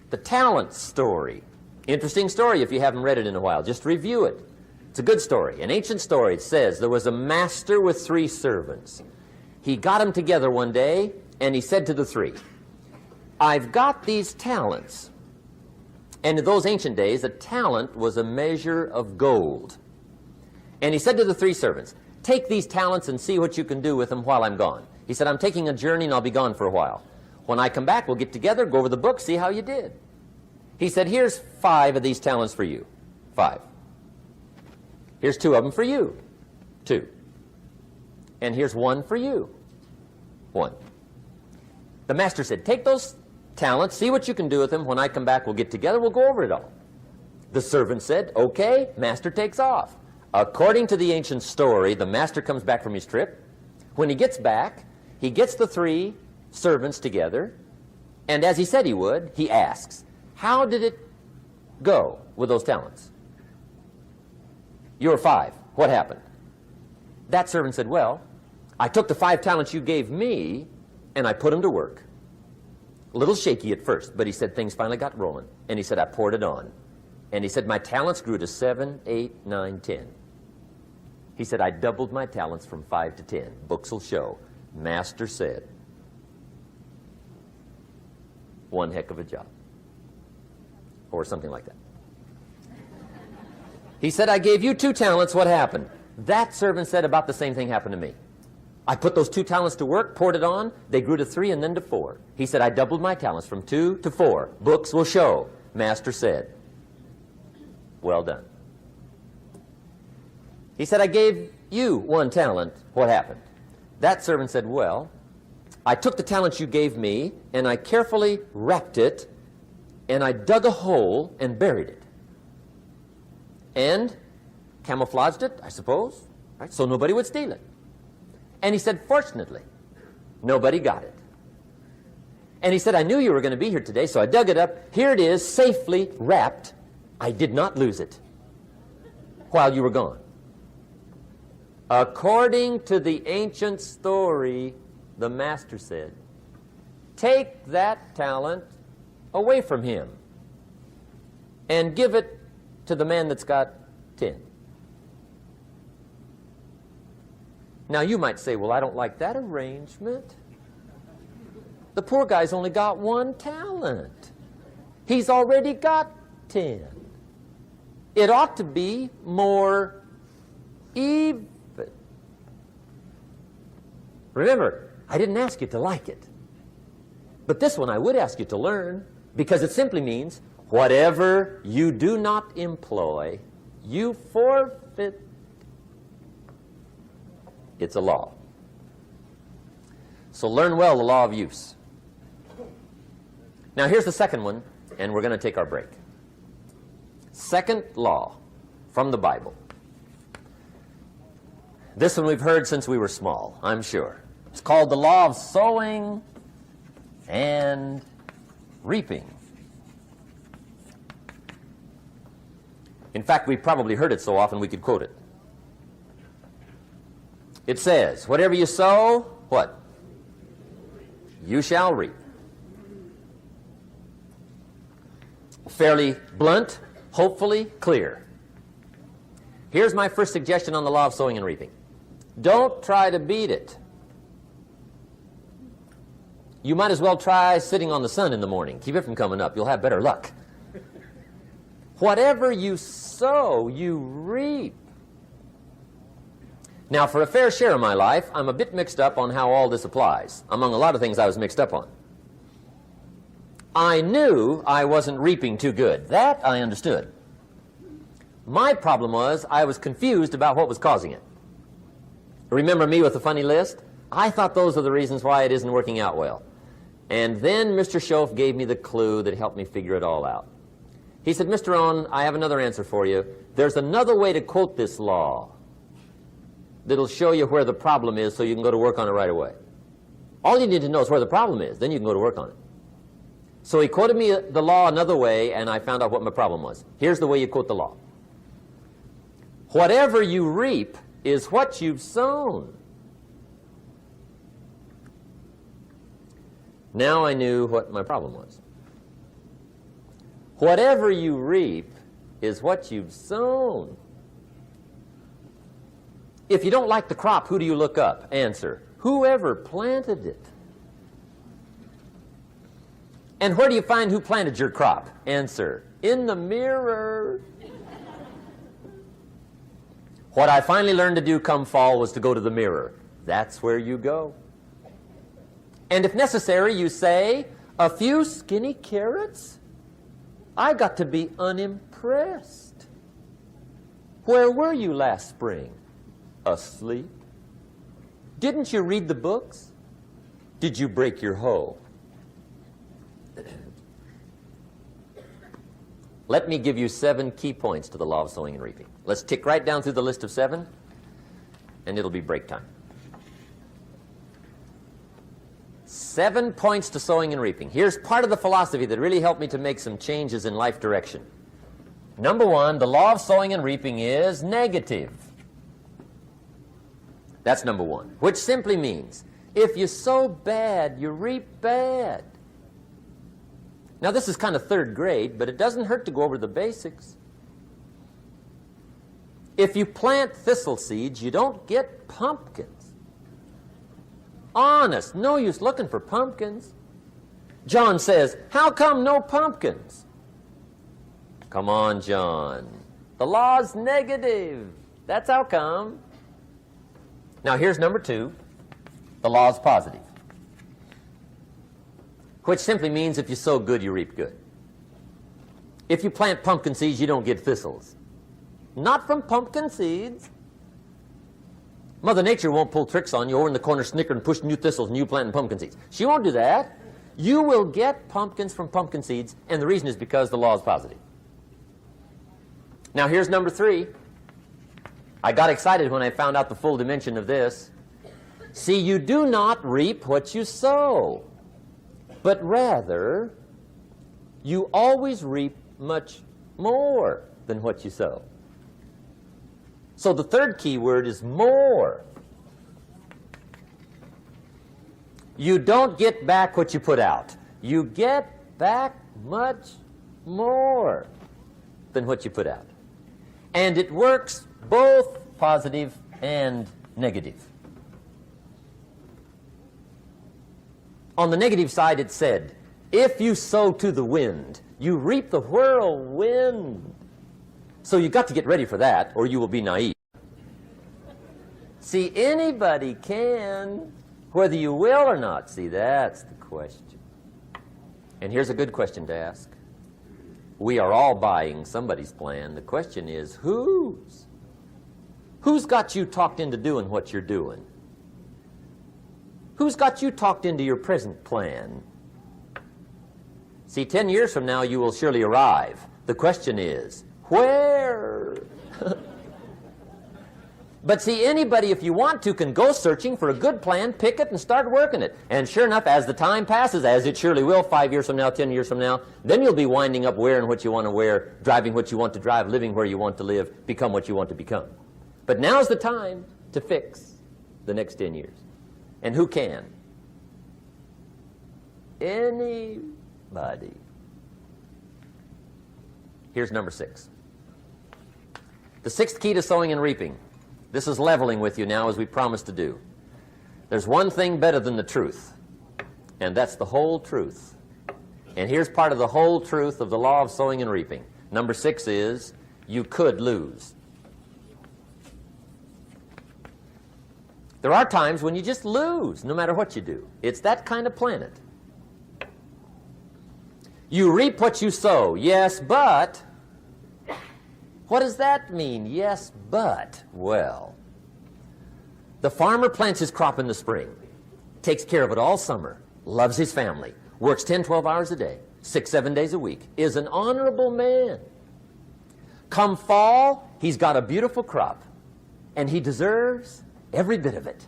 The Talents story. Interesting story if you haven't read it in a while. Just review it. It's a good story. An ancient story. It says there was a master with 3 servants. He got them together one day and he said to the 3, I've got these talents And in those ancient days, a talent was a measure of gold. And he said to the 3 servants, take these talents and see what you can do with them while I'm gone. He said, I'm taking a journey and I'll be gone for a while. When I come back, we'll get together, go over the book, see how you did. He said, here's 5 of these talents for you. 5. Here's 2 of them for you. 2. And here's 1 for you. 1. The master said, take those talents, see what you can do with them. When I come back, we'll get together, we'll go over it all. The servant said, okay, master takes off. According to the ancient story, the master comes back from his trip. When he gets back, he gets the 3 servants together, and as he said he would, he asks, how did it go with those talents? You were 5. What happened? That servant said, well, I took the 5 talents you gave me, and I put them to work. A little shaky at first, but he said things finally got rolling. And he said, I poured it on. And he said, my talents grew to 7, 8, 9, 10. He said, I doubled my talents from 5 to 10. Books will show. Master said, one heck of a job. Or something like that. He said, I gave you 2 talents. What happened? That servant said, about the same thing happened to me. I put those 2 talents to work, poured it on. They grew to 3 and then to 4. He said, I doubled my talents from 2 to 4. Books will show. Master said, well done. He said, I gave you 1 talent. What happened? That servant said, well, I took the talent you gave me, and I carefully wrapped it, and I dug a hole and buried it. And camouflaged it, I suppose, right? So nobody would steal it. And he said, fortunately, nobody got it. And he said, I knew you were going to be here today, so I dug it up. Here it is, safely wrapped. I did not lose it while you were gone. According to the ancient story, the master said, take that talent away from him and give it to the man that's got 10. Now you might say, well, I don't like that arrangement. The poor guy's only got 1 talent. He's already got 10. It ought to be more even. Remember, I didn't ask you to like it. But this one I would ask you to learn, because it simply means whatever you do not employ, you forfeit. It's a law. So learn well the law of use. Now here's the second one, and we're going to take our break. Second law from the Bible. This one we've heard since we were small, I'm sure. It's called the law of sowing and reaping. In fact, we've probably heard it so often we could quote it. It says, whatever you sow, what? You shall reap. Fairly blunt, hopefully clear. Here's my first suggestion on the law of sowing and reaping. Don't try to beat it. You might as well try sitting on the sun in the morning. Keep it from coming up. You'll have better luck. Whatever you sow, you reap. Now, for a fair share of my life, I'm a bit mixed up on how all this applies. Among a lot of things I was mixed up on. I knew I wasn't reaping too good. That I understood. My problem was I was confused about what was causing it. Remember me with the funny list? I thought those are the reasons why it isn't working out well. And then Mr. Schoaf gave me the clue that helped me figure it all out. He said, Mr. Rohn, I have another answer for you. There's another way to quote this law that'll show you where the problem is so you can go to work on it right away. All you need to know is where the problem is. Then you can go to work on it. So he quoted me the law another way, and I found out what my problem was. Here's the way you quote the law. Whatever you reap is what you've sown. Now I knew what my problem was. Whatever you reap is what you've sown. If you don't like the crop, who do you look up? Answer, whoever planted it. And where do you find who planted your crop? Answer, in the mirror. What I finally learned to do come fall was to go to the mirror. That's where you go. And if necessary, you say, a few skinny carrots? I got to be unimpressed. Where were you last spring? Asleep? Didn't you read the books? Did you break your hoe? Let me give you 7 key points to the law of sowing and reaping. Let's tick right down through the list of 7, and it'll be break time. 7 points to sowing and reaping. Here's part of the philosophy that really helped me to make some changes in life direction. Number 1, the law of sowing and reaping is negative. That's number 1, which simply means if you sow bad, you reap bad. Now, this is kind of 3rd grade, but it doesn't hurt to go over the basics. If you plant thistle seeds, you don't get pumpkins. Honest, no use looking for pumpkins. John says, how come no pumpkins? Come on, John. The law's negative. That's how come. Now, here's number 2. The law's positive, which simply means if you sow good, you reap good. If you plant pumpkin seeds, you don't get thistles. Not from pumpkin seeds. Mother Nature won't pull tricks on you over in the corner snickering and pushing you thistles and you planting pumpkin seeds. She won't do that. You will get pumpkins from pumpkin seeds, and the reason is because the law is positive. Now, here's number 3. I got excited when I found out the full dimension of this. See, you do not reap what you sow, but rather, you always reap much more than what you sow. So the 3rd key word is more. You don't get back what you put out. You get back much more than what you put out. And it works both positive and negative. On the negative side, it said, if you sow to the wind, you reap the whirlwind. So you've got to get ready for that, or you will be naive. See, anybody can, whether you will or not. See, that's the question. And here's a good question to ask. We are all buying somebody's plan. The question is, whose? Who's got you talked into doing what you're doing? Who's got you talked into your present plan? See, 10 years from now, you will surely arrive. The question is, where? But see, anybody, if you want to, can go searching for a good plan, pick it, and start working it. And sure enough, as the time passes, as it surely will 5 years from now, 10 years from now, then you'll be winding up wearing what you want to wear, driving what you want to drive, living where you want to live, become what you want to become. But now's the time to fix the next 10 years. And who can? Anybody. Here's number 6. The 6th key to sowing and reaping. This is leveling with you now, as we promised to do. There's one thing better than the truth, and that's the whole truth. And here's part of the whole truth of the law of sowing and reaping. Number 6 is, you could lose. There are times when you just lose, no matter what you do. It's that kind of planet. You reap what you sow, yes, but... What does that mean, yes, but? Well, the farmer plants his crop in the spring, takes care of it all summer, loves his family, works 10, 12 hours a day, 6, 7 days a week, is an honorable man. Come fall, he's got a beautiful crop, and he deserves every bit of it.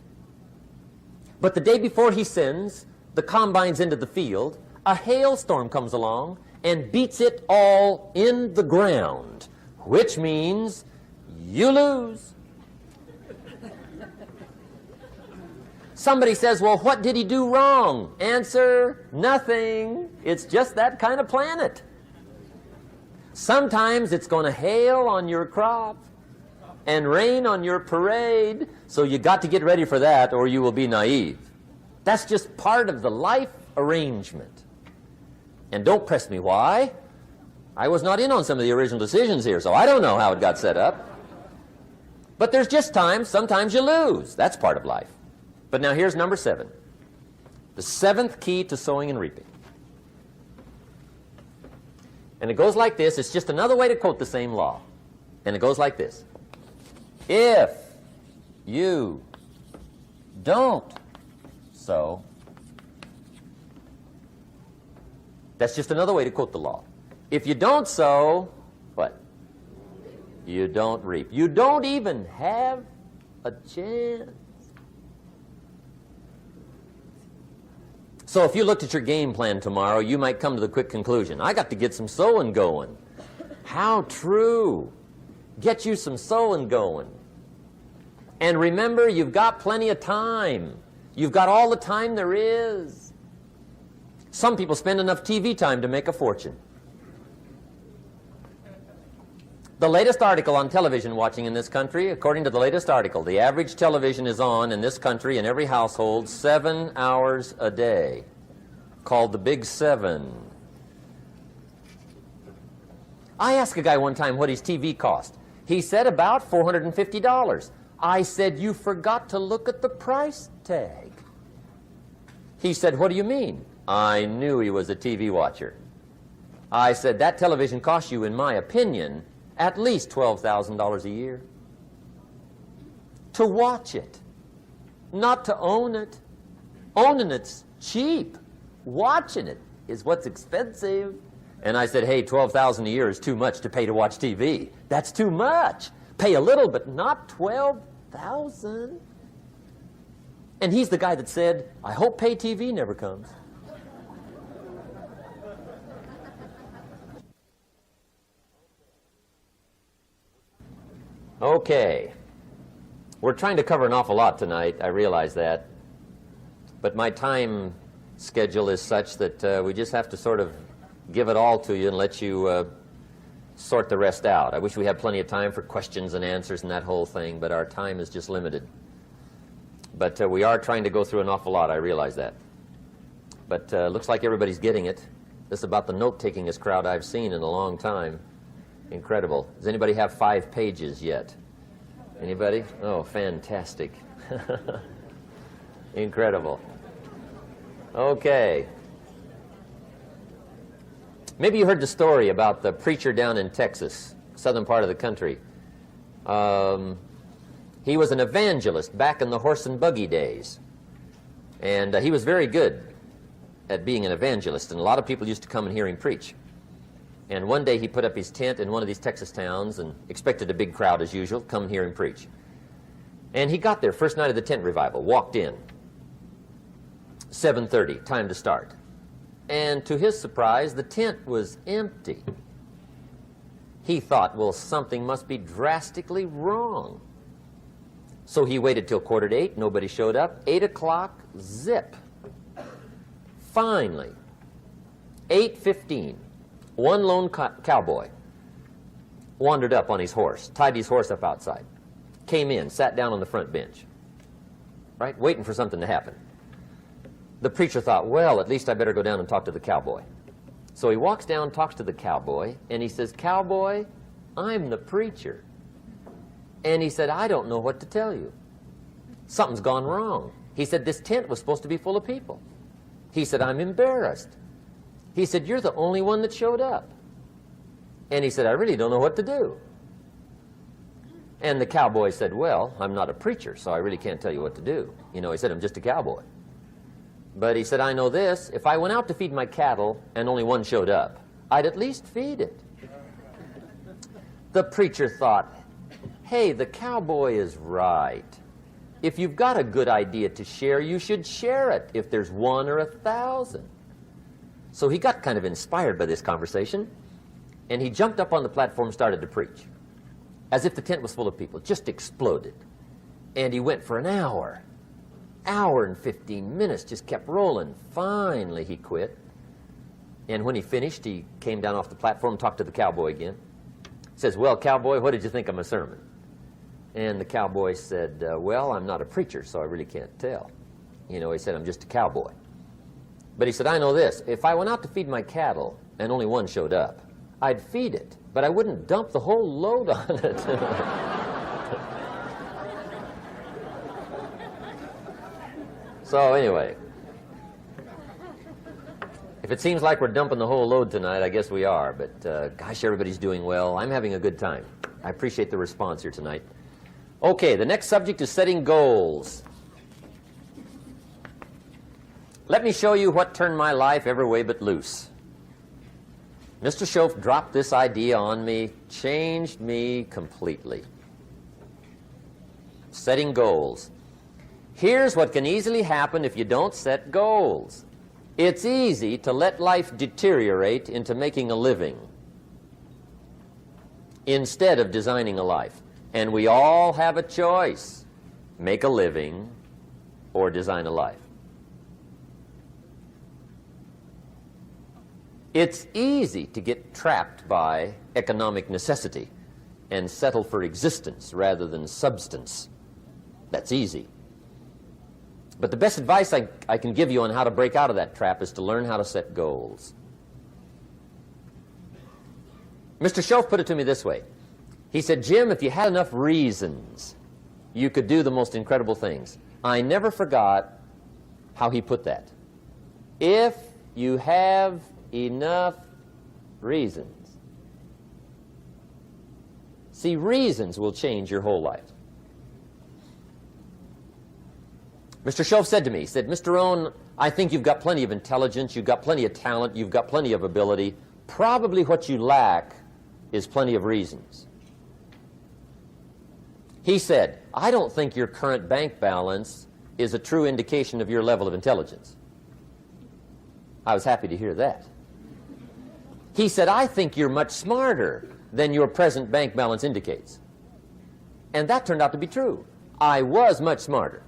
But the day before he sends the combines into the field, a hailstorm comes along and beats it all in the ground, which means you lose. Somebody says, well, what did he do wrong? Answer, nothing. It's just that kind of planet. Sometimes it's going to hail on your crop and rain on your parade, so you got to get ready for that or you will be naive. That's just part of the life arrangement. And don't press me why. I was not in on some of the original decisions here, so I don't know how it got set up. But there's just times, sometimes you lose. That's part of life. But now here's number 7. The 7th key to sowing and reaping. And it goes like this. It's just another way to quote the same law. And it goes like this. If you don't sow, that's just another way to quote the law. If you don't sow, what? You don't reap. You don't even have a chance. So if you looked at your game plan tomorrow, you might come to the quick conclusion, I got to get some sowing going. How true. Get you some sowing going. And remember, you've got plenty of time. You've got all the time there is. Some people spend enough TV time to make a fortune. The latest article on television watching in this country, according to the latest article, the average television is on in this country in every household 7 hours a day, called the Big 7. I asked a guy one time what his TV cost. He said about $450. I said, you forgot to look at the price tag. He said, what do you mean? I knew he was a TV watcher. I said, that television costs you, in my opinion, at least $12,000 a year. To watch it, not to own it. Owning it's cheap. Watching it is what's expensive. And I said, hey, $12,000 a year is too much to pay to watch TV. That's too much. Pay a little, but not $12,000. And he's the guy that said, I hope pay TV never comes. Okay. We're trying to cover an awful lot tonight. I realize that. But my time schedule is such that we just have to sort of give it all to you and let you sort the rest out. I wish we had plenty of time for questions and answers and that whole thing, but our time is just limited. But we are trying to go through an awful lot. I realize that. But looks like everybody's getting it. This is about the note-takingest crowd I've seen in a long time. Incredible. Does anybody have 5 pages yet? Anybody? Oh, fantastic. Incredible. Okay. Maybe you heard the story about the preacher down in Texas, southern part of the country. He was an evangelist back in the horse and buggy days. And he was very good at being an evangelist, and a lot of people used to come and hear him preach. And one day he put up his tent in one of these Texas towns and expected a big crowd as usual, come and hear him preach. And he got there, first night of the tent revival, walked in. 7:30, time to start. And to his surprise, the tent was empty. He thought, well, something must be drastically wrong. So he waited till 7:45, nobody showed up. 8 o'clock, zip. Finally, 8:15. One lone cowboy wandered up on his horse, tied his horse up outside, came in, sat down on the front bench, right, waiting for something to happen. The preacher thought, well, at least I better go down and talk to the cowboy. So he walks down, talks to the cowboy, and he says, Cowboy, I'm the preacher. And he said, I don't know what to tell you. Something's gone wrong. He said, this tent was supposed to be full of people. He said, I'm embarrassed. He said, you're the only one that showed up. And he said, I really don't know what to do. And the cowboy said, well, I'm not a preacher, so I really can't tell you what to do. You know, he said, I'm just a cowboy. But he said, I know this, if I went out to feed my cattle and only one showed up, I'd at least feed it. The preacher thought, hey, the cowboy is right. If you've got a good idea to share, you should share it, if there's 1 or 1,000. So he got kind of inspired by this conversation, and he jumped up on the platform and started to preach, as if the tent was full of people, just exploded. And he went for an hour and 15 minutes, just kept rolling. Finally, he quit. And when he finished, he came down off the platform, talked to the cowboy again. He says, well, cowboy, what did you think of my sermon? And the cowboy said, well, I'm not a preacher, so I really can't tell. You know, he said, I'm just a cowboy. But he said, I know this. If I went out to feed my cattle and only one showed up, I'd feed it, but I wouldn't dump the whole load on it. So anyway, if it seems like we're dumping the whole load tonight, I guess we are. But gosh, everybody's doing well. I'm having a good time. I appreciate the response here tonight. Okay, the next subject is setting goals. Let me show you what turned my life every way but loose. Mr. Schoaf dropped this idea on me, changed me completely. Setting goals. Here's what can easily happen if you don't set goals. It's easy to let life deteriorate into making a living instead of designing a life. And we all have a choice: make a living or design a life. It's easy to get trapped by economic necessity and settle for existence rather than substance. That's easy. But the best advice I can give you on how to break out of that trap is to learn how to set goals. Mr. Schoaf put it to me this way. He said, Jim, if you had enough reasons, you could do the most incredible things. I never forgot how he put that. If you have enough reasons. See, reasons will change your whole life. Mr. Schoaf said to me, he said, Mr. Rohn, I think you've got plenty of intelligence, you've got plenty of talent, you've got plenty of ability. Probably what you lack is plenty of reasons. He said, I don't think your current bank balance is a true indication of your level of intelligence. I was happy to hear that. He said, I think you're much smarter than your present bank balance indicates. And that turned out to be true. I was much smarter.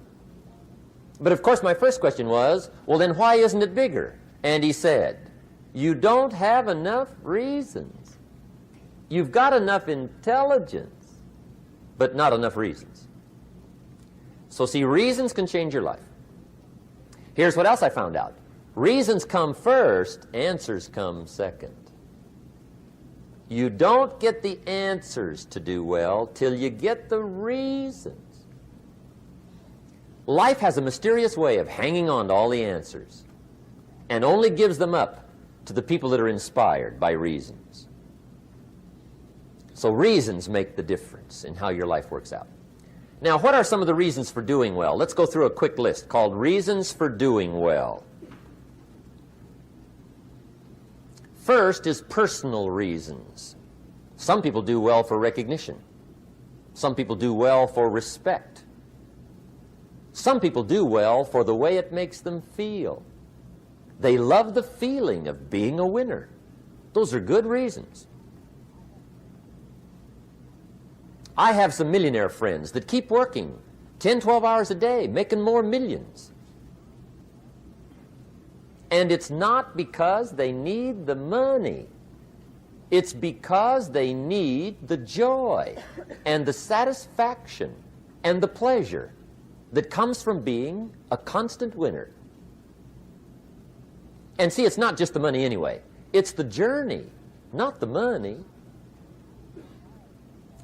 But of course my first question was, well then why isn't it bigger? And he said, you don't have enough reasons. You've got enough intelligence, but not enough reasons. So see, reasons can change your life. Here's what else I found out. Reasons come first, answers come second. You don't get the answers to do well till you get the reasons. Life has a mysterious way of hanging on to all the answers and only gives them up to the people that are inspired by reasons. So reasons make the difference in how your life works out. Now, what are some of the reasons for doing well? Let's go through a quick list called Reasons for Doing Well. First is personal reasons. Some people do well for recognition. Some people do well for respect. Some people do well for the way it makes them feel. They love the feeling of being a winner. Those are good reasons. I have some millionaire friends that keep working 10, 12 hours a day, making more millions. And it's not because they need the money. It's because they need the joy and the satisfaction and the pleasure that comes from being a constant winner. And see, it's not just the money anyway. It's the journey, not the money.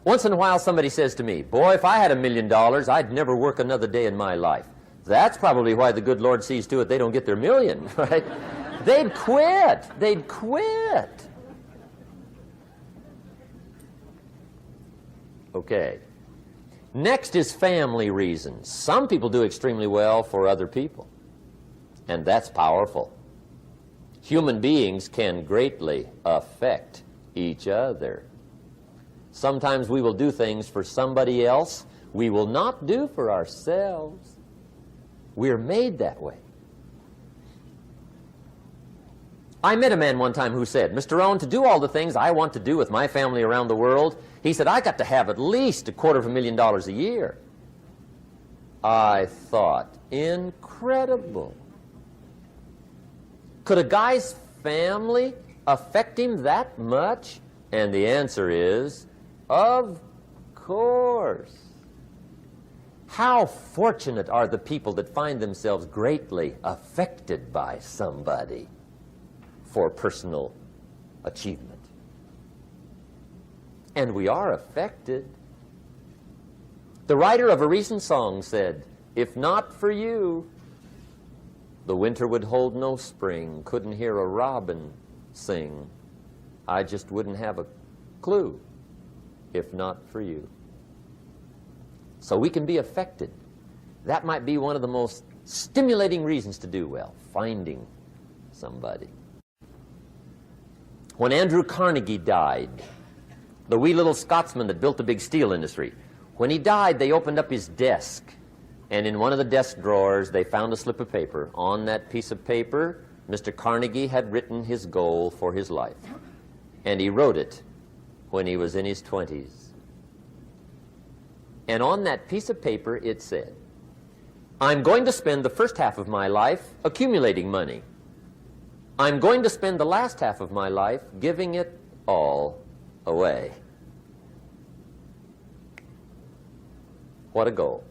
Once in a while somebody says to me, boy, if I had $1 million, I'd never work another day in my life. That's probably why the good Lord sees to it they don't get their million, right? They'd quit. They'd quit. Okay. Next is family reasons. Some people do extremely well for other people, and that's powerful. Human beings can greatly affect each other. Sometimes we will do things for somebody else we will not do for ourselves. We're made that way. I met a man one time who said, Mr. Rohn, to do all the things I want to do with my family around the world, he said, I got to have at least $250,000 a year. I thought, incredible. Could a guy's family affect him that much? And the answer is, of course. How fortunate are the people that find themselves greatly affected by somebody for personal achievement. And we are affected. The writer of a recent song said, "If not for you, the winter would hold no spring, couldn't hear a robin sing. I just wouldn't have a clue if not for you." So we can be affected. That might be one of the most stimulating reasons to do well, finding somebody. When Andrew Carnegie died, the wee little Scotsman that built the big steel industry, when he died, they opened up his desk, and in one of the desk drawers, they found a slip of paper. On that piece of paper, Mr. Carnegie had written his goal for his life, and he wrote it when he was in his 20s. And on that piece of paper, it said, "I'm going to spend the first half of my life accumulating money. I'm going to spend the last half of my life giving it all away." What a goal.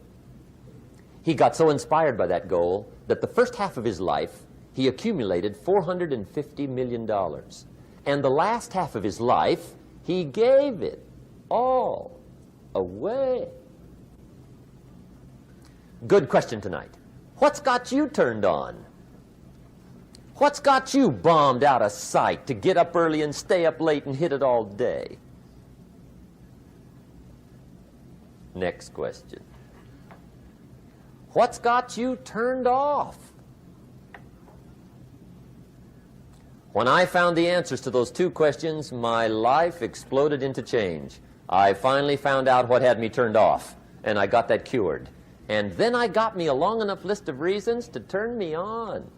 He got so inspired by that goal that the first half of his life he accumulated $450 million. And the last half of his life he gave it all away. Good question tonight. What's got you turned on? What's got you bombed out of sight to get up early and stay up late and hit it all day? Next question. What's got you turned off? When I found the answers to those two questions, my life exploded into change. I finally found out what had me turned off, and I got that cured. And then I got me a long enough list of reasons to turn me on.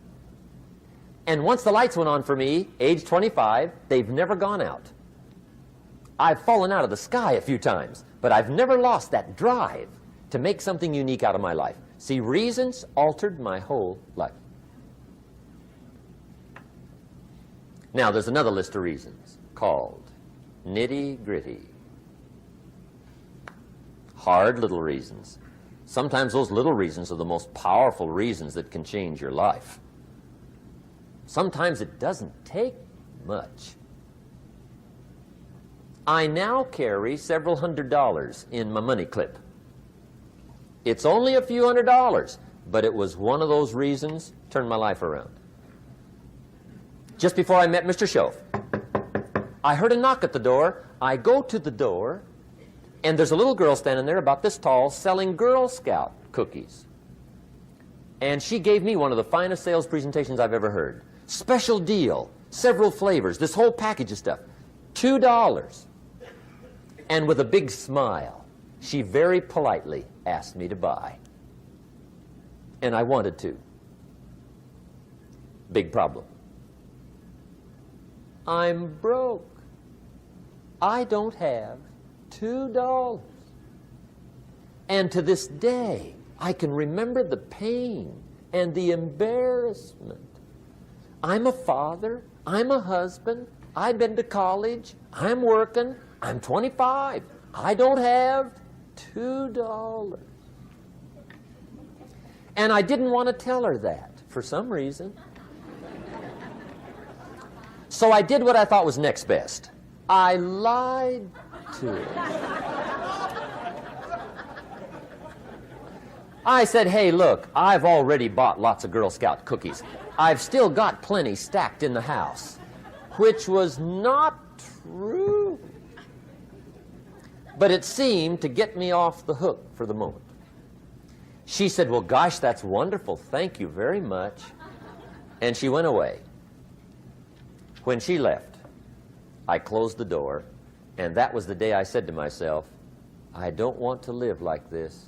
And once the lights went on for me, age 25, they've never gone out. I've fallen out of the sky a few times, but I've never lost that drive to make something unique out of my life. See, reasons altered my whole life. Now, there's another list of reasons called nitty-gritty. Hard little reasons. Sometimes those little reasons are the most powerful reasons that can change your life. Sometimes it doesn't take much. I now carry several $100s in my money clip. It's only a few $100s, but it was one of those reasons turned my life around. Just before I met Mr. Schoaf, I heard a knock at the door. I go to the door, and there's a little girl standing there about this tall selling Girl Scout cookies. And she gave me one of the finest sales presentations I've ever heard. Special deal, several flavors, this whole package of stuff, $2. And with a big smile, she very politely asked me to buy. And I wanted to. Big problem. I'm broke. I don't have $2. And to this day, I can remember the pain and the embarrassment. I'm a father. I'm a husband. I've been to college. I'm working. I'm 25. I don't have $2. And I didn't want to tell her that for some reason. So I did what I thought was next best. I lied to her. I said, "Hey, look, I've already bought lots of Girl Scout cookies. I've still got plenty stacked in the house," which was not true. But it seemed to get me off the hook for the moment. She said, "Well, gosh, that's wonderful. Thank you very much." And she went away. When she left, I closed the door, and that was the day I said to myself, I don't want to live like this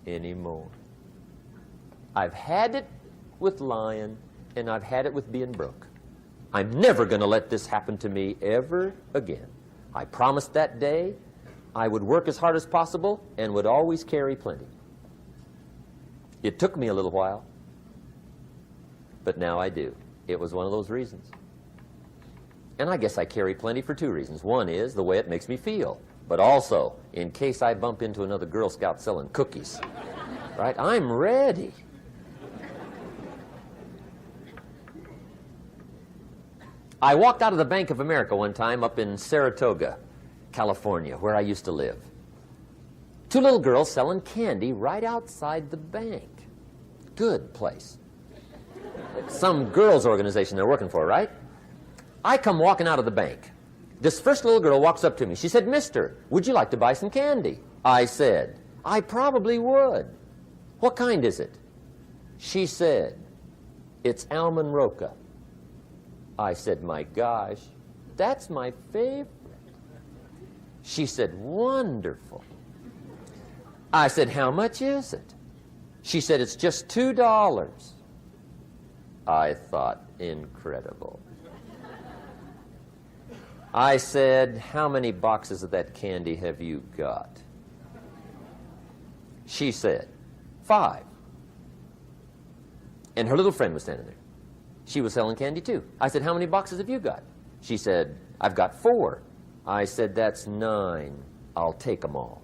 anymore. I've had it with lying, and I've had it with being broke. I'm never going to let this happen to me ever again. I promised that day I would work as hard as possible and would always carry plenty. It took me a little while, but now I do. It was one of those reasons. And I guess I carry plenty for two reasons. One is the way it makes me feel, but also in case I bump into another Girl Scout selling cookies. Right? I'm ready. I walked out of the Bank of America one time up in Saratoga, California, where I used to live. Two little girls selling candy right outside the bank. Good place. Some girls' organization they're working for, right? I come walking out of the bank. This first little girl walks up to me. She said, "Mister, would you like to buy some candy?" I said, "I probably would." "What kind is it?" She said, "It's almond roca." I said, "My gosh, that's my favorite." She said, "Wonderful." I said, "How much is it?" She said, "It's just $2. I thought, incredible. I said, "How many boxes of that candy have you got?" She said, 5. And her little friend was standing there. She was selling candy too. I said, "How many boxes have you got?" She said, "I've got 4. I said, "That's 9. I'll take them all."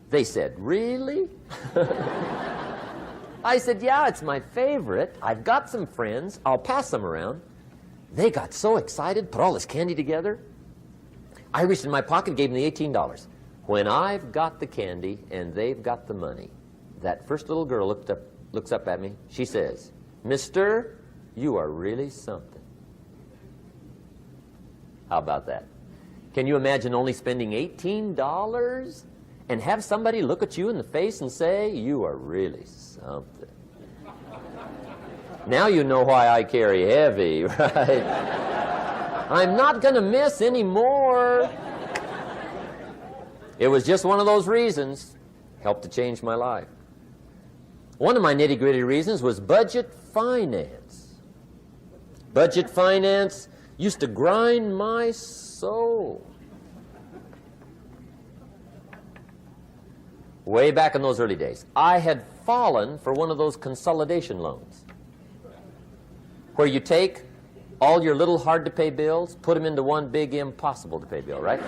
They said, "Really?" I said, "Yeah, it's my favorite. I've got some friends. I'll pass them around." They got so excited, put all this candy together. I reached in my pocket, gave them the $18. When I've got the candy and they've got the money, that first little girl looks up at me. She says, "Mister, you are really something." How about that? Can you imagine only spending $18 and have somebody look at you in the face and say, "You are really something"? Now you know why I carry heavy, right? I'm not going to miss anymore. It was just one of those reasons. Helped to change my life. One of my nitty-gritty reasons was budget finance. Budget finance used to grind my soul. Way back in those early days, I had fallen for one of those consolidation loans, where you take all your little hard-to-pay bills, put them into one big impossible-to-pay bill, right?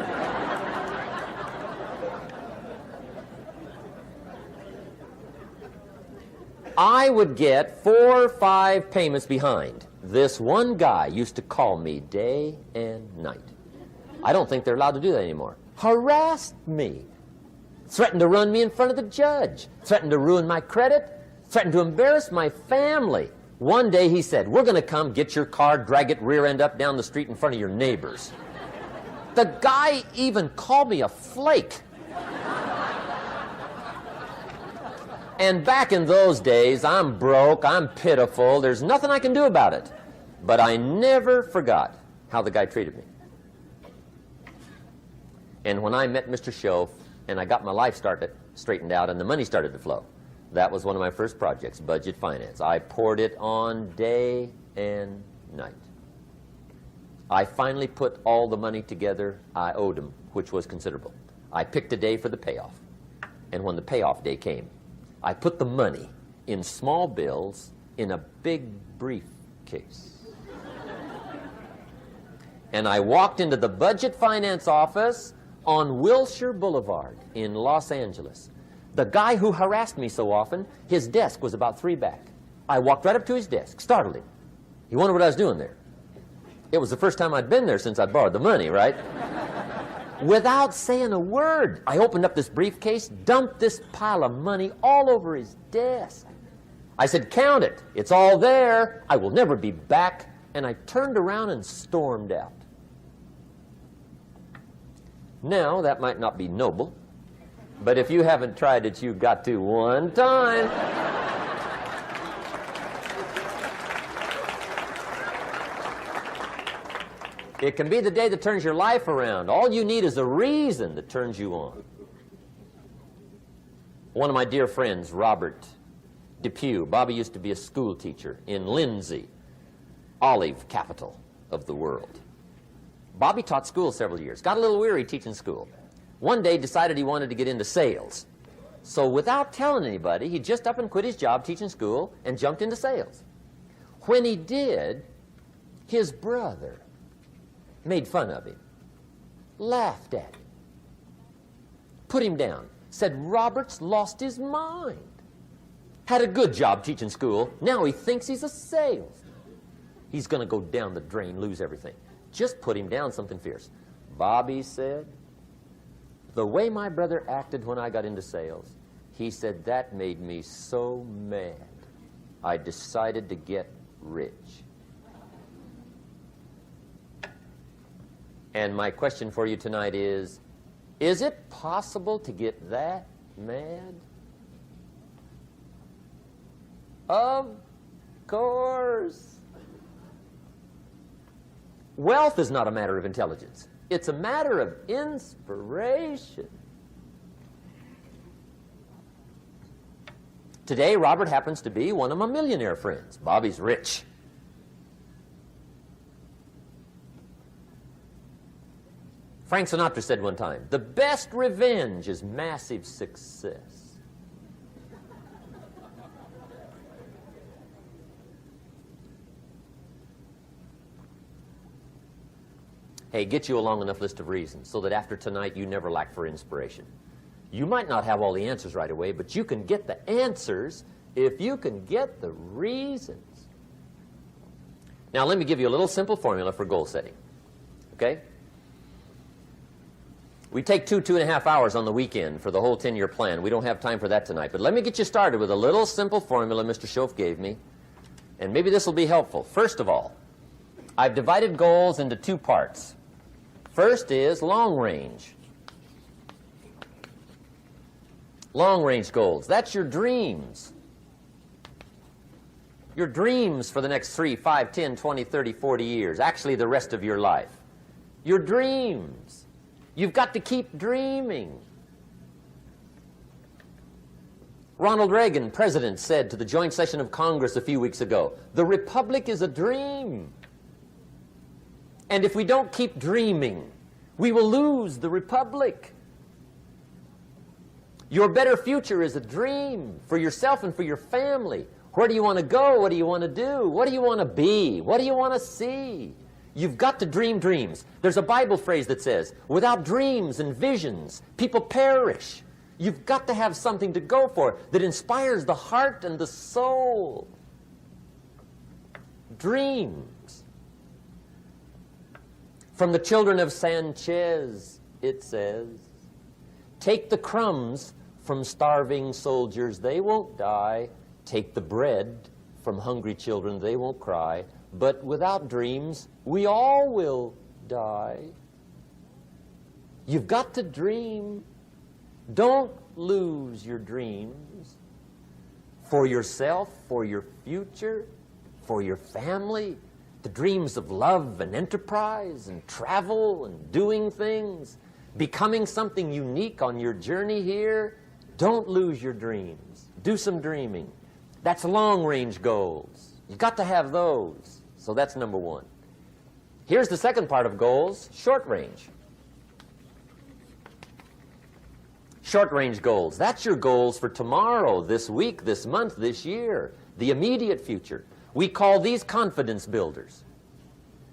I would get 4 or 5 payments behind. This one guy used to call me day and night. I don't think they're allowed to do that anymore. Harassed me. Threatened to run me in front of the judge. Threatened to ruin my credit. Threatened to embarrass my family. One day he said, "We're going to come get your car, drag it rear end up down the street in front of your neighbors." The guy even called me a flake. And back in those days, I'm broke, I'm pitiful, there's nothing I can do about it. But I never forgot how the guy treated me. And when I met Mr. Schoaf and I got my life straightened out and the money started to flow, that was one of my first projects, budget finance. I poured it on day and night. I finally put all the money together I owed him, which was considerable. I picked a day for the payoff. And when the payoff day came, I put the money in small bills in a big briefcase. And I walked into the budget finance office on Wilshire Boulevard in Los Angeles. The guy who harassed me so often, his desk was about 3 back. I walked right up to his desk, startled him. He wondered what I was doing there. It was the first time I'd been there since I borrowed the money, right? Without saying a word, I opened up this briefcase, dumped this pile of money all over his desk. I said, "Count it. It's all there. I will never be back." And I turned around and stormed out. Now, that might not be noble, but if you haven't tried it, you've got to one time. It can be the day that turns your life around. All you need is a reason that turns you on. One of my dear friends, Robert Depew, Bobby used to be a school teacher in Lindsay, olive capital of the world. Bobby taught school several years, got a little weary teaching school. One day decided he wanted to get into sales. So without telling anybody, he just up and quit his job teaching school and jumped into sales. When he did, his brother made fun of him, laughed at him, put him down, said Robert's lost his mind. Had a good job teaching school, now he thinks he's a salesman. He's going to go down the drain, lose everything. Just put him down something fierce. Bobby said, the way my brother acted when I got into sales, he said, that made me so mad. I decided to get rich. And my question for you tonight is it possible to get that mad? Of course. Wealth is not a matter of intelligence. It's a matter of inspiration. Today, Robert happens to be one of my millionaire friends. Bobby's rich. Frank Sinatra said one time, the best revenge is massive success. Hey, get you a long enough list of reasons so that after tonight you never lack for inspiration. You might not have all the answers right away, but you can get the answers if you can get the reasons. Now, let me give you a little simple formula for goal setting. Okay? We take 2.5 hours on the weekend for the whole 10-year plan. We don't have time for that tonight. But let me get you started with a little simple formula Mr. Schoaf gave me. And maybe this will be helpful. First of all, I've divided goals into 2 parts. First is long range. Long range goals. That's your dreams. Your dreams for the next 3, 5, 10, 20, 30, 40 years. Actually, the rest of your life. Your dreams. You've got to keep dreaming. Ronald Reagan, president, said to the joint session of Congress a few weeks ago, the Republic is a dream. And if we don't keep dreaming, we will lose the Republic. Your better future is a dream for yourself and for your family. Where do you want to go? What do you want to do? What do you want to be? What do you want to see? You've got to dream dreams. There's a Bible phrase that says, without dreams and visions, people perish. You've got to have something to go for that inspires the heart and the soul. Dreams. From the children of Sanchez, it says, take the crumbs from starving soldiers, they won't die. Take the bread from hungry children, they won't cry. But without dreams, we all will die. You've got to dream. Don't lose your dreams for yourself, for your future, for your family. The dreams of love and enterprise and travel and doing things, becoming something unique on your journey here. Don't lose your dreams. Do some dreaming. That's long-range goals. You've got to have those. So that's number 1. Here's the second part of goals, short range. Short-range goals. That's your goals for tomorrow, this week, this month, this year, the immediate future. We call these confidence builders.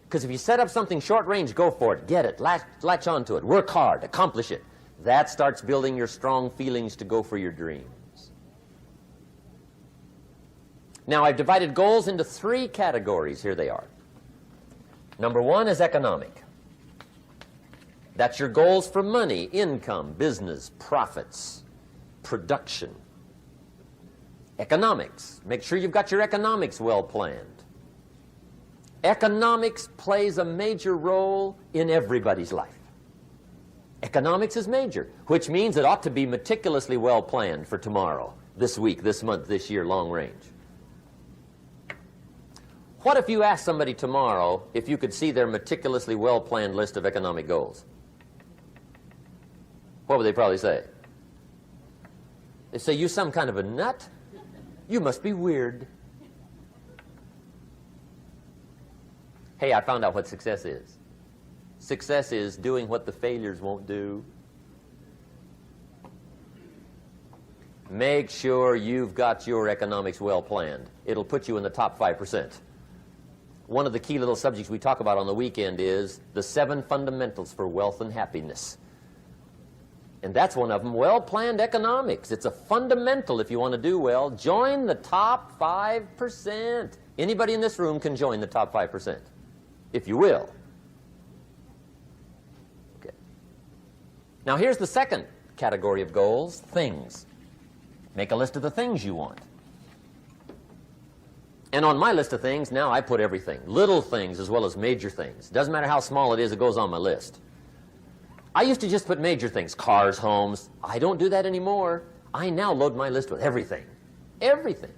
Because if you set up something short-range, go for it. Get it. Latch onto it. Work hard. Accomplish it. That starts building your strong feelings to go for your dreams. Now, I've divided goals into 3 categories. Here they are. Number 1 is economic. That's your goals for money, income, business, profits, production. Economics. Make sure you've got your economics well planned. Economics plays a major role in everybody's life. Economics is major, which means it ought to be meticulously well planned for tomorrow, this week, this month, this year, long range. What if you asked somebody tomorrow if you could see their meticulously well-planned list of economic goals? What would they probably say? They say, you some kind of a nut? You must be weird. Hey, I found out what success is. Success is doing what the failures won't do. Make sure you've got your economics well planned. It'll put you in the top 5%. One of the key little subjects we talk about on the weekend is the 7 fundamentals for wealth and happiness. And that's one of them, well-planned economics. It's a fundamental if you want to do well. Join the top 5%. Anybody in this room can join the top 5%, if you will. Now here's the second category of goals, things. Make a list of the things you want. And on my list of things, now I put everything. Little things as well as major things. Doesn't matter how small it is, it goes on my list. I used to just put major things, cars, homes. I don't do that anymore. I now load my list with everything. Everything.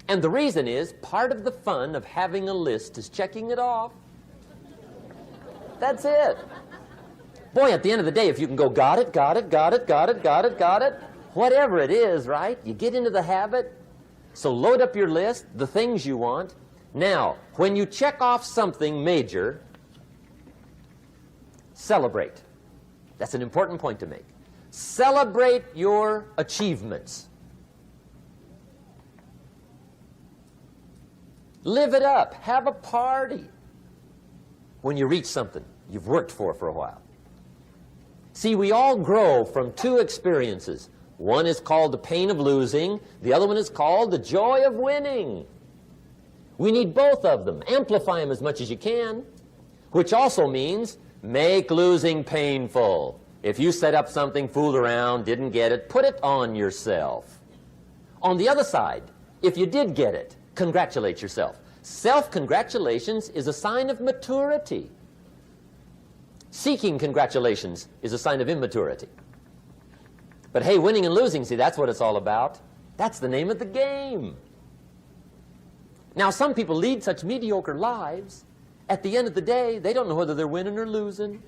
And the reason is, part of the fun of having a list is checking it off. That's it. Boy, at the end of the day, if you can go, got it, got it, got it, got it, got it, got it, whatever it is, right? You get into the habit. So load up your list, the things you want. Now, when you check off something major, celebrate. That's an important point to make. Celebrate your achievements. Live it up. Have a party when you reach something you've worked for a while. See, we all grow from two experiences. One is called the pain of losing. The other one is called the joy of winning. We need both of them. Amplify them as much as you can, which also means make losing painful. If you set up something, fooled around, didn't get it, put it on yourself. On the other side, if you did get it, congratulate yourself. Self-congratulations is a sign of maturity. Seeking congratulations is a sign of immaturity. But hey, winning and losing, see, that's what it's all about. That's the name of the game. Now, some people lead such mediocre lives, at the end of the day, they don't know whether they're winning or losing.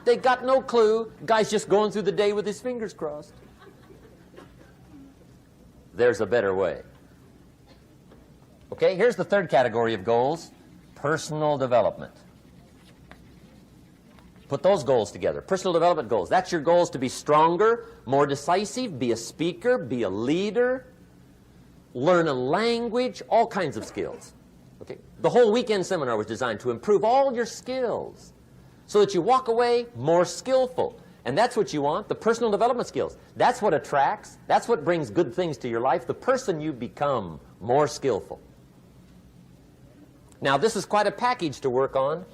They got no clue. Guy's just going through the day with his fingers crossed. There's a better way. Okay, here's the third category of goals, personal development. Put those goals together. Personal development goals. That's your goals to be stronger, more decisive, be a speaker, be a leader, learn a language, all kinds of skills. Okay? The whole weekend seminar was designed to improve all your skills so that you walk away more skillful. And that's what you want, the personal development skills. That's what attracts, that's what brings good things to your life, the person you become more skillful. Now, this is quite a package to work on.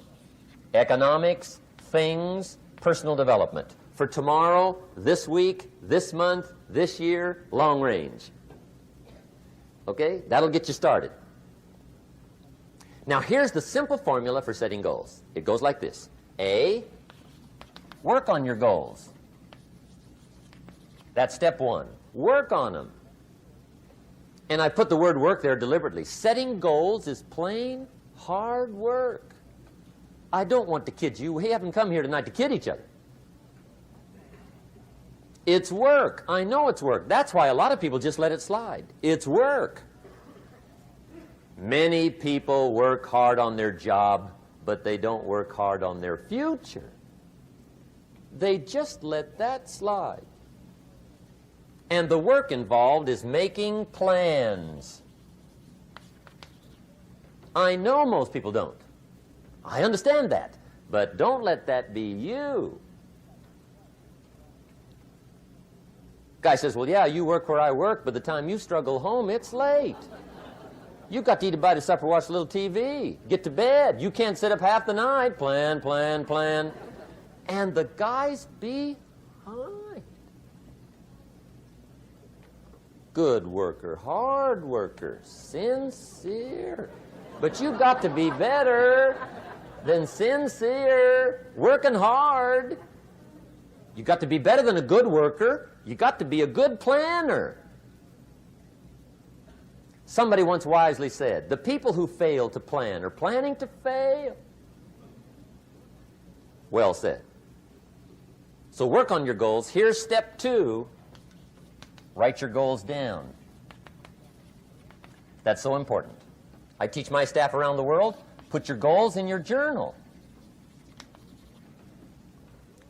Economics, things, personal development. For tomorrow, this week, this month, this year, long range. Okay? That'll get you started. Now, here's the simple formula for setting goals. It goes like this. A, work on your goals. That's step one. Work on them. And I put the word work there deliberately. Setting goals is plain hard work. I don't want to kid you. We haven't come here tonight to kid each other. It's work. I know it's work. That's why a lot of people just let it slide. It's work. Many people work hard on their job, but they don't work hard on their future. They just let that slide. And the work involved is making plans. I know most people don't. I understand that, but don't let that be you. Guy says, well, yeah, you work where I work, but the time you struggle home, it's late. You've got to eat a bite of supper, watch a little TV, get to bed. You can't sit up half the night. Plan, plan, plan. And the guy's behind. Good worker, hard worker, sincere. But you've got to be better than sincere, working hard. You've got to be better than a good worker. You've got to be a good planner. Somebody once wisely said, the people who fail to plan are planning to fail. Well said. So work on your goals. Here's step two. Write your goals down. That's so important. I teach my staff around the world, put your goals in your journal.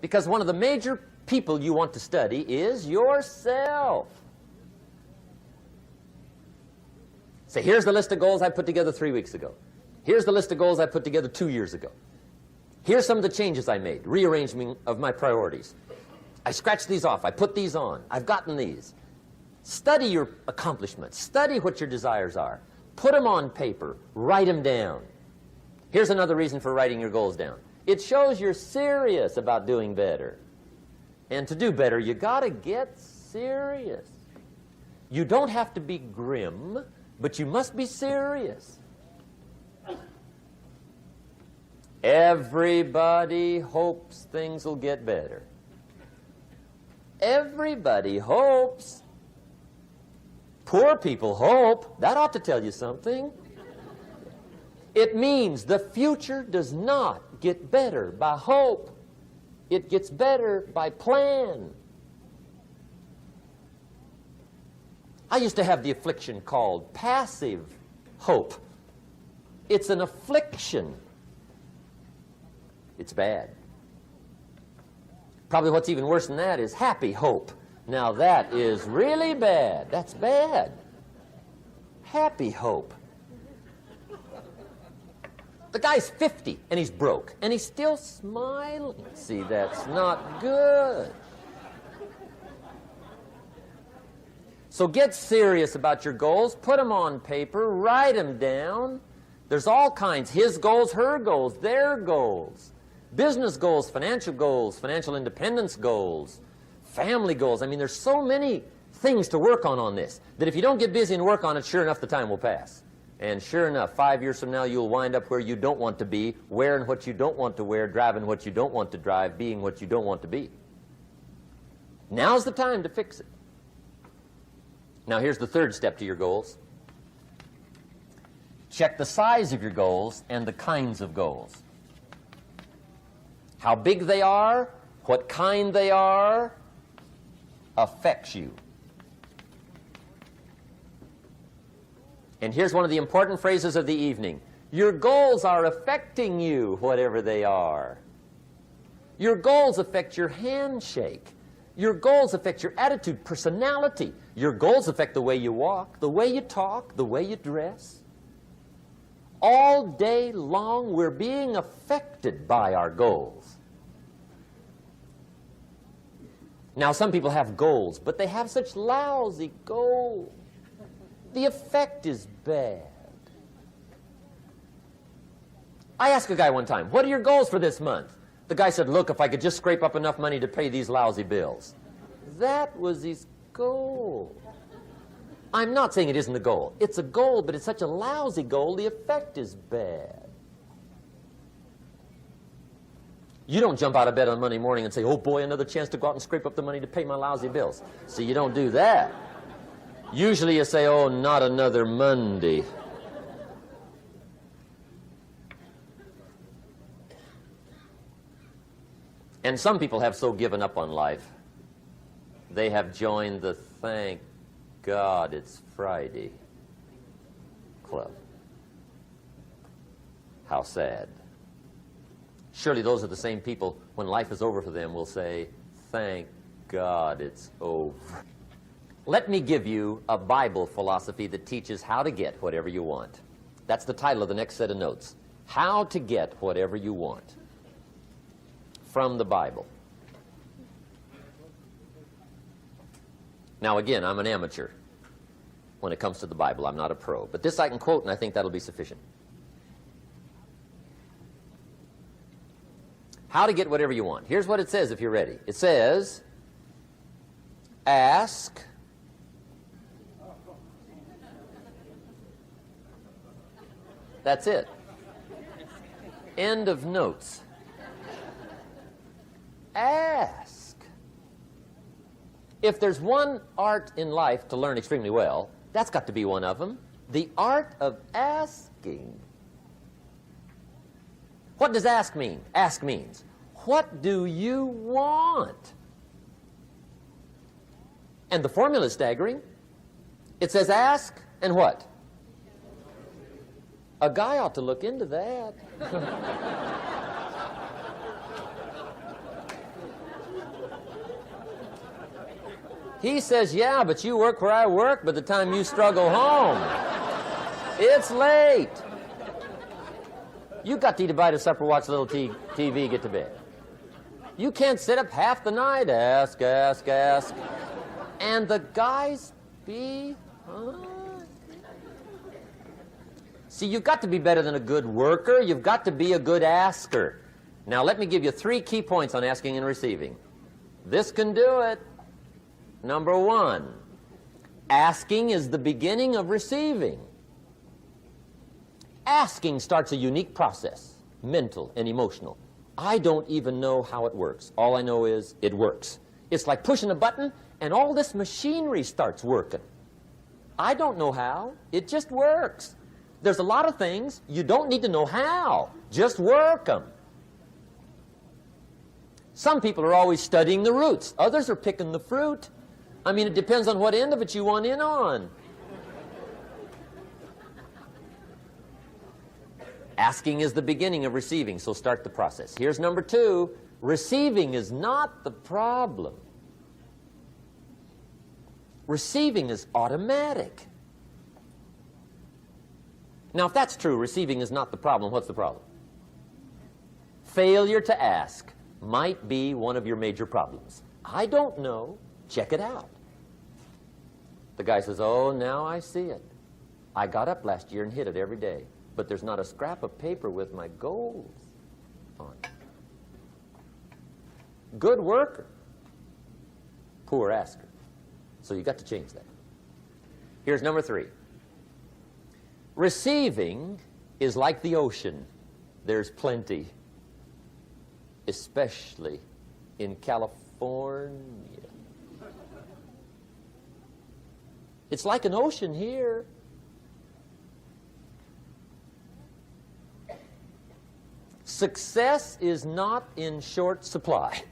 Because one of the major people you want to study is yourself. So here's the list of goals I put together 3 weeks ago. Here's the list of goals I put together 2 years ago. Here's some of the changes I made, rearrangement of my priorities. I scratched these off. I put these on. I've gotten these. Study your accomplishments. Study what your desires are. Put them on paper. Write them down. Here's another reason for writing your goals down. It shows you're serious about doing better. And to do better, you got to get serious. You don't have to be grim, but you must be serious. Everybody hopes things will get better. Everybody hopes. Poor people hope. That ought to tell you something. It means the future does not get better by hope. It gets better by plan. I used to have the affliction called passive hope. It's an affliction. It's bad. Probably what's even worse than that is happy hope. Now that is really bad. That's bad. Happy hope. The guy's 50 and he's broke and he's still smiling. See, that's not good. So get serious about your goals. Put them on paper. Write them down. There's all kinds. His goals, her goals, their goals. Business goals, financial independence goals, family goals. I mean, there's so many things to work on this that if you don't get busy and work on it, sure enough, the time will pass. And sure enough, 5 years from now, you'll wind up where you don't want to be, wearing what you don't want to wear, driving what you don't want to drive, being what you don't want to be. Now's the time to fix it. Now, here's the third step to your goals. Check the size of your goals and the kinds of goals. How big they are, what kind they are, affects you. And here's one of the important phrases of the evening. Your goals are affecting you, whatever they are. Your goals affect your handshake. Your goals affect your attitude, personality. Your goals affect the way you walk, the way you talk, the way you dress. All day long, we're being affected by our goals. Now, some people have goals, but they have such lousy goals. The effect is bad. I asked a guy one time, what are your goals for this month? The guy said, look, if I could just scrape up enough money to pay these lousy bills. That was his goal. I'm not saying it isn't a goal. It's a goal, but it's such a lousy goal, the effect is bad. You don't jump out of bed on Monday morning and say, oh boy, another chance to go out and scrape up the money to pay my lousy bills. See, you don't do that. Usually you say, oh, not another Monday. And some people have so given up on life, they have joined the thank God it's Friday club. How sad. Surely those are the same people, when life is over for them, will say, thank God it's over. Let me give you a Bible philosophy that teaches how to get whatever you want. That's the title of the next set of notes. How to get whatever you want. From the Bible. Now again, I'm an amateur when it comes to the Bible. I'm not a pro. But this I can quote, and I think that'll be sufficient. How to get whatever you want. Here's what it says if you're ready. It says, ask, that's it. End of notes. Ask. If there's one art in life to learn extremely well, that's got to be one of them. The art of asking. What does ask mean? Ask means, what do you want? And the formula is staggering. It says ask and what? A guy ought to look into that. He says, yeah, but you work where I work. By the time you struggle home, it's late. You got to eat a bite of supper, watch a little TV, get to bed. You can't sit up half the night. Ask, ask, ask. And the guys be... See, you've got to be better than a good worker. You've got to be a good asker. Now let me give you 3 key points on asking and receiving. This can do it. Number 1, asking is the beginning of receiving. Asking starts a unique process, mental and emotional. I don't even know how it works. All I know is it works. It's like pushing a button and all this machinery starts working. I don't know how. It just works. There's a lot of things you don't need to know how. Just work them. Some people are always studying the roots. Others are picking the fruit. I mean, it depends on what end of it you want in on. Asking is the beginning of receiving, so start the process. Here's number 2. Receiving is not the problem. Receiving is automatic. Now, if that's true, receiving is not the problem, what's the problem? Failure to ask might be one of your major problems. I don't know. Check it out. The guy says, oh, now I see it. I got up last year and hit it every day, but there's not a scrap of paper with my goals on it. Good worker, poor asker. So you got to change that. Here's number 3. Receiving is like the ocean. There's plenty, especially in California. It's like an ocean here. Success is not in short supply.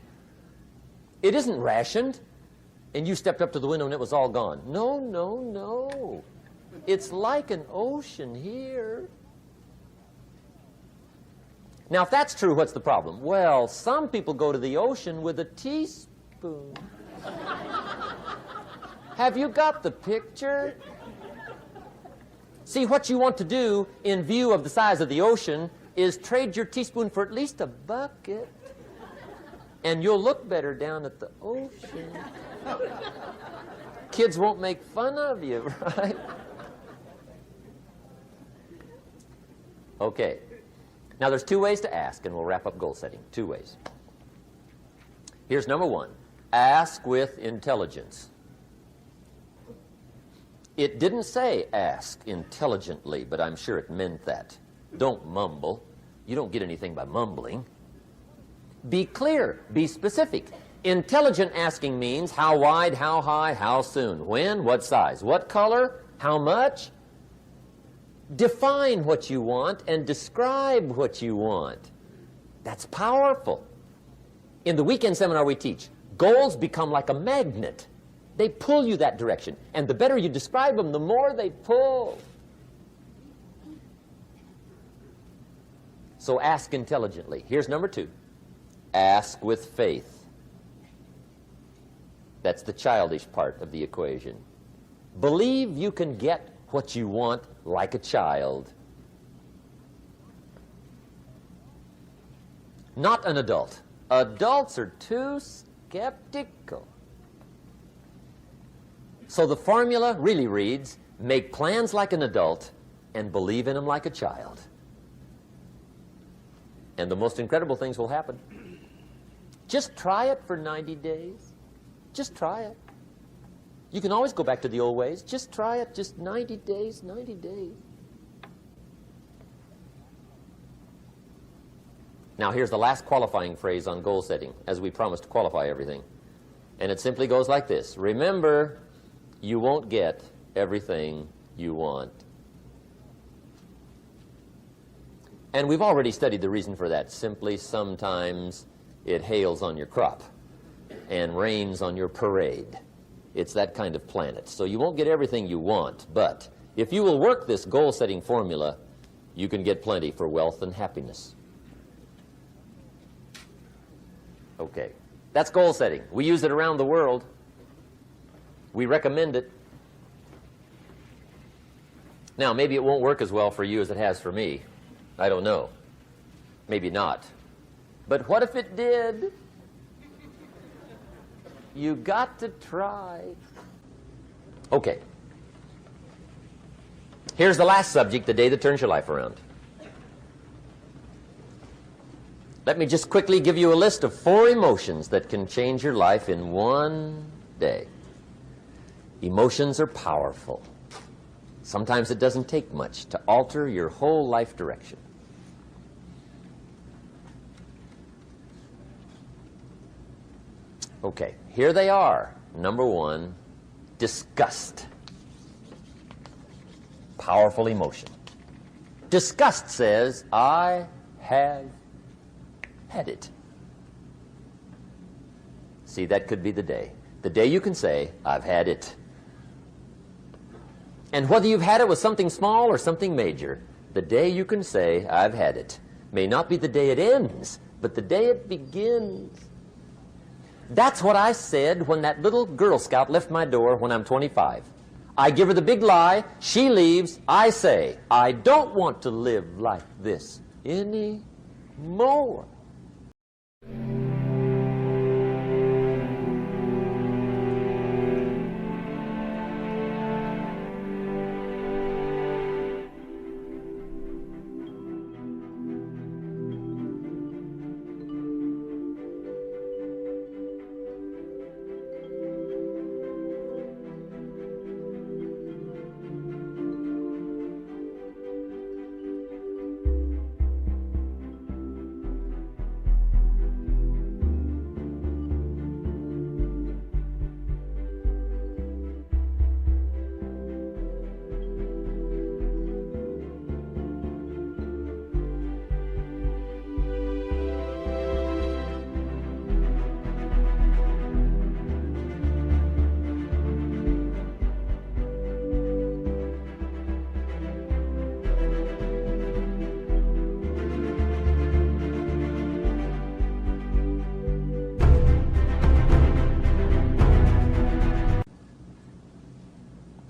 It isn't rationed, and you stepped up to the window and it was all gone. No, no, no. It's like an ocean here. Now, if that's true, what's the problem? Well, some people go to the ocean with a teaspoon. Have you got the picture? See, what you want to do in view of the size of the ocean is trade your teaspoon for at least a bucket, and you'll look better down at the ocean. Kids won't make fun of you, right? Okay. Now, there's 2 ways to ask, and we'll wrap up goal setting. 2 ways. Here's number 1. Ask with intelligence. It didn't say ask intelligently, but I'm sure it meant that. Don't mumble. You don't get anything by mumbling. Be clear. Be specific. Intelligent asking means how wide, how high, how soon, when, what size, what color, how much. Define what you want and describe what you want. That's powerful. In the weekend seminar we teach, goals become like a magnet. They pull you that direction. And the better you describe them, the more they pull. So ask intelligently. Here's number 2. Ask with faith. That's the childish part of the equation. Believe you can get what you want like a child. Not an adult. Adults are too skeptical. So the formula really reads, make plans like an adult and believe in them like a child. And the most incredible things will happen. Just try it for 90 days. Just try it. You can always go back to the old ways. Just try it. Just 90 days, 90 days. Now, here's the last qualifying phrase on goal setting, as we promised to qualify everything. And it simply goes like this. Remember, you won't get everything you want. And we've already studied the reason for that. Simply, sometimes it hails on your crop and rains on your parade. It's that kind of planet. So you won't get everything you want, but if you will work this goal-setting formula, you can get plenty for wealth and happiness. Okay, that's goal setting. We use it around the world. We recommend it. Now, maybe it won't work as well for you as it has for me. I don't know. Maybe not. But what if it did? You got to try. Okay. Here's the last subject, the day that turns your life around. Let me just quickly give you a list of 4 emotions that can change your life in one day. Emotions are powerful. Sometimes it doesn't take much to alter your whole life direction. Okay, here they are. Number 1, disgust. Powerful emotion. Disgust says, I have had it. See, that could be the day. The day you can say, I've had it. And whether you've had it with something small or something major, the day you can say, I've had it, may not be the day it ends, but the day it begins. That's what I said when that little Girl Scout left my door when I'm 25. I give her the big lie, she leaves, I say, I don't want to live like this anymore.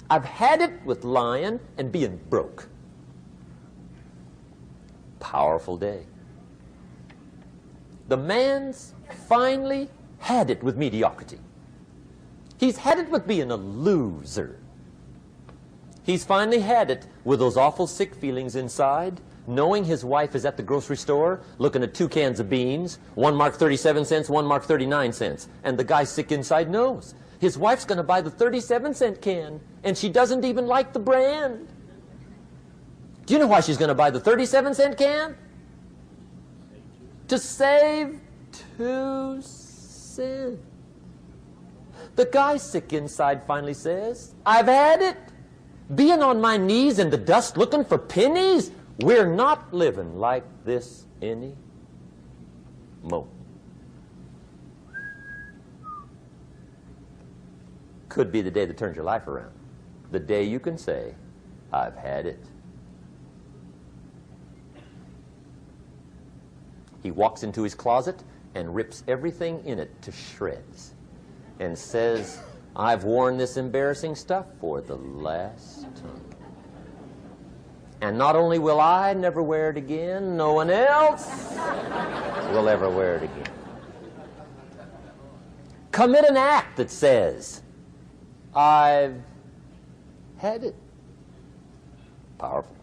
I've had it with lying and being broke. Powerful day. The man's finally had it with mediocrity. He's had it with being a loser. He's finally had it with those awful sick feelings inside, knowing his wife is at the grocery store looking at 2 cans of beans, one marked 37 cents, one marked 39 cents. And the guy sick inside knows his wife's going to buy the 37-cent can, and she doesn't even like the brand. Do you know why she's going to buy the 37-cent can? To save 2 cents. The guy sick inside finally says, I've had it. Being on my knees in the dust looking for pennies, we're not living like this anymore. Could be the day that turns your life around. The day you can say, I've had it. He walks into his closet and rips everything in it to shreds and says, I've worn this embarrassing stuff for the last time. And not only will I never wear it again, no one else will ever wear it again. Commit an act that says, I've had it. Powerful.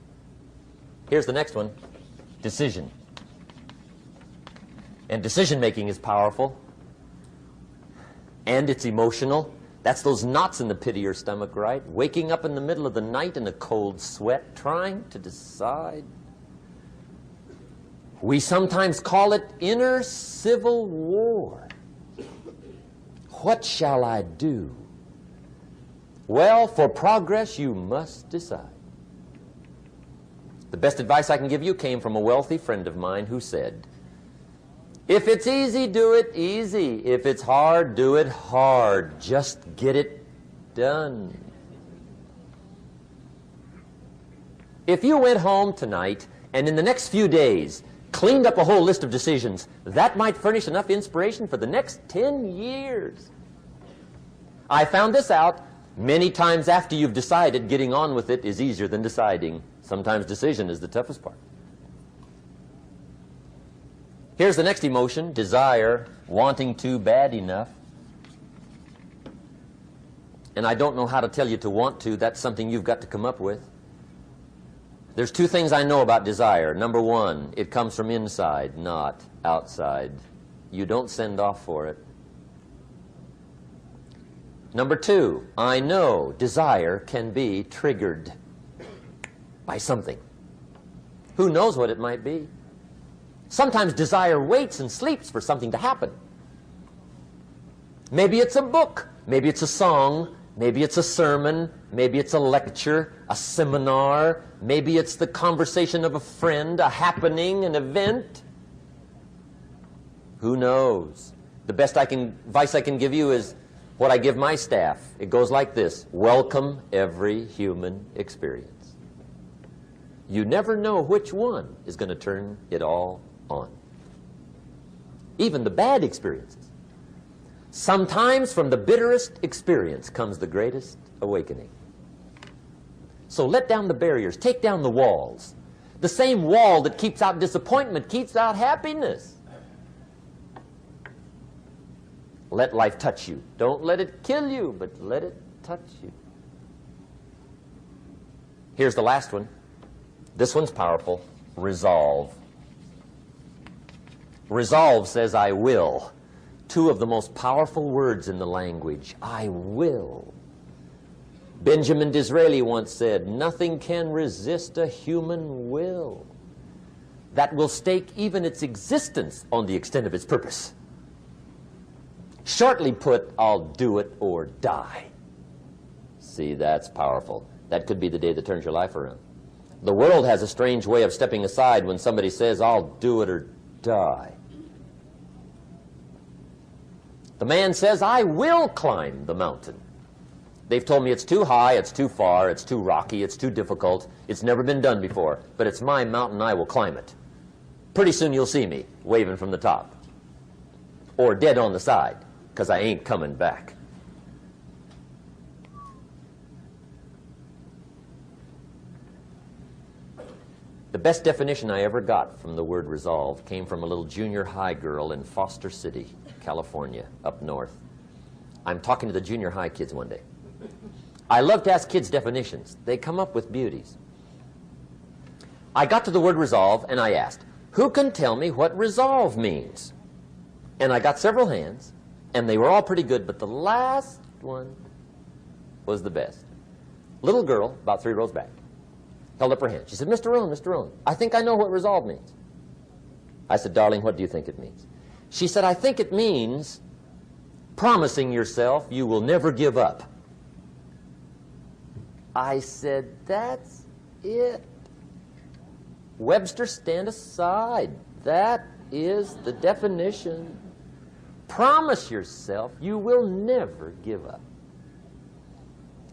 Here's the next one. Decision. And decision making is powerful. And it's emotional. That's those knots in the pit of your stomach, right? Waking up in the middle of the night in a cold sweat, trying to decide. We sometimes call it inner civil war. What shall I do? Well, for progress, you must decide. The best advice I can give you came from a wealthy friend of mine who said, if it's easy, do it easy. If it's hard, do it hard. Just get it done. If you went home tonight and in the next few days cleaned up a whole list of decisions, that might furnish enough inspiration for the next 10 years. I found this out many times after you've decided. Getting on with it is easier than deciding. Sometimes decision is the toughest part. Here's the next emotion, desire, wanting to bad enough. And I don't know how to tell you to want to. That's something you've got to come up with. There's two things I know about desire. Number one, it comes from inside, not outside. You don't send off for it. Number two, I know desire can be triggered by something. Who knows what it might be? Sometimes desire waits and sleeps for something to happen. Maybe it's a book, maybe it's a song, maybe it's a sermon, maybe it's a lecture, a seminar, maybe it's the conversation of a friend, a happening, an event. Who knows? The best advice I can give you is what I give my staff. It goes like this: welcome every human experience. You never know which one is going to turn it all on. Even the bad experiences. Sometimes from the bitterest experience comes the greatest awakening. So let down the barriers, take down the walls. The same wall that keeps out disappointment keeps out happiness. Let life touch you. Don't let it kill you, but let it touch you. Here's the last one. This one's powerful. Resolve. Resolve says, I will. Two of the most powerful words in the language. I will. Benjamin Disraeli once said, nothing can resist a human will that will stake even its existence on the extent of its purpose. Shortly put, I'll do it or die. See, that's powerful. That could be the day that turns your life around. The world has a strange way of stepping aside when somebody says, I'll do it or die. The man says, I will climb the mountain. They've told me it's too high, it's too far, it's too rocky, it's too difficult, it's never been done before, but it's my mountain, I will climb it. Pretty soon you'll see me waving from the top. Or dead on the side, because I ain't coming back. The best definition I ever got from the word resolve came from a little junior high girl in Foster City, California, up north. I'm talking to the junior high kids one day. I love to ask kids definitions. They come up with beauties. I got to the word resolve and I asked, who can tell me what resolve means? And I got several hands, and they were all pretty good, but the last one was the best. Little girl, about 3 rows back, held up her hand. She said, Mr. Rohn, I think I know what resolve means. I said, darling, what do you think it means? She said, I think it means promising yourself you will never give up. I said, that's it. Webster, stand aside. That is the definition. Promise yourself you will never give up.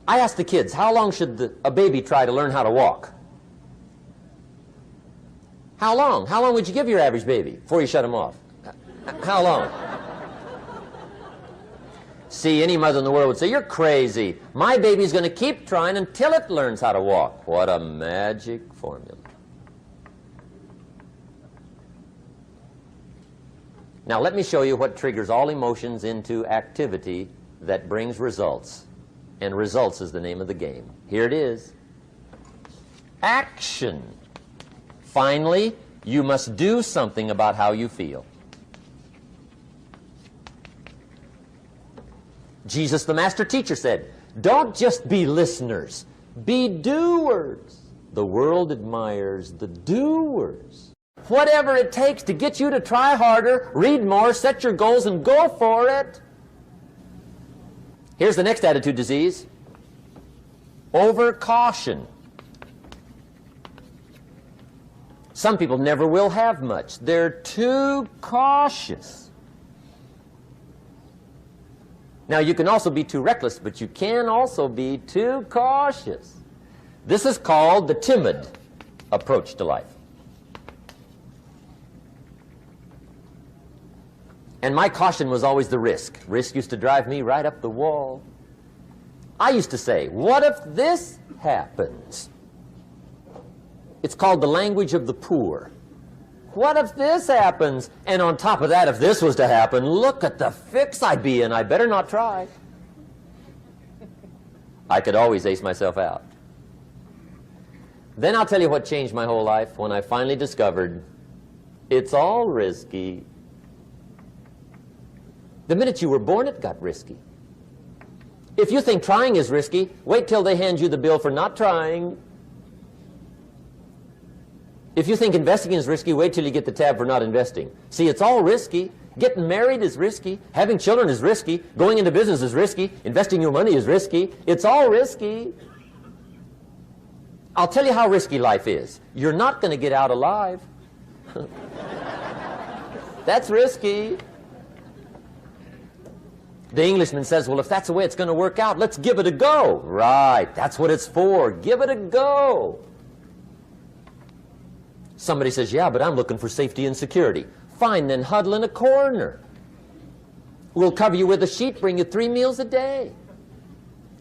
I asked the kids, how long should a baby try to learn how to walk? How long? How long would you give your average baby before you shut him off? How long? See, any mother in the world would say, you're crazy. My baby's going to keep trying until it learns how to walk. What a magic formula. Now let me show you what triggers all emotions into activity that brings results. And results is the name of the game. Here it is. Action. Finally, you must do something about how you feel. Jesus, the master teacher, said, don't just be listeners, be doers. The world admires the doers. Whatever it takes to get you to try harder, read more, set your goals, and go for it. Here's the next attitude disease. Overcaution. Some people never will have much. They're too cautious. Now, you can also be too reckless, but you can also be too cautious. This is called the timid approach to life. And my caution was always the risk. Risk used to drive me right up the wall. I used to say, what if this happens? It's called the language of the poor. What if this happens? And on top of that, if this was to happen, look at the fix I'd be in. I better not try. I could always ace myself out. Then I'll tell you what changed my whole life when I finally discovered it's all risky. The minute you were born, it got risky. If you think trying is risky, wait till they hand you the bill for not trying. If you think investing is risky, wait till you get the tab for not investing. See, it's all risky. Getting married is risky. Having children is risky. Going into business is risky. Investing your money is risky. It's all risky. I'll tell you how risky life is. You're not going to get out alive. That's risky. The Englishman says, well, if that's the way it's going to work out, let's give it a go. Right, that's what it's for. Give it a go. Somebody says, yeah, but I'm looking for safety and security. Fine, then huddle in a corner. We'll cover you with a sheet, bring you 3 meals a day.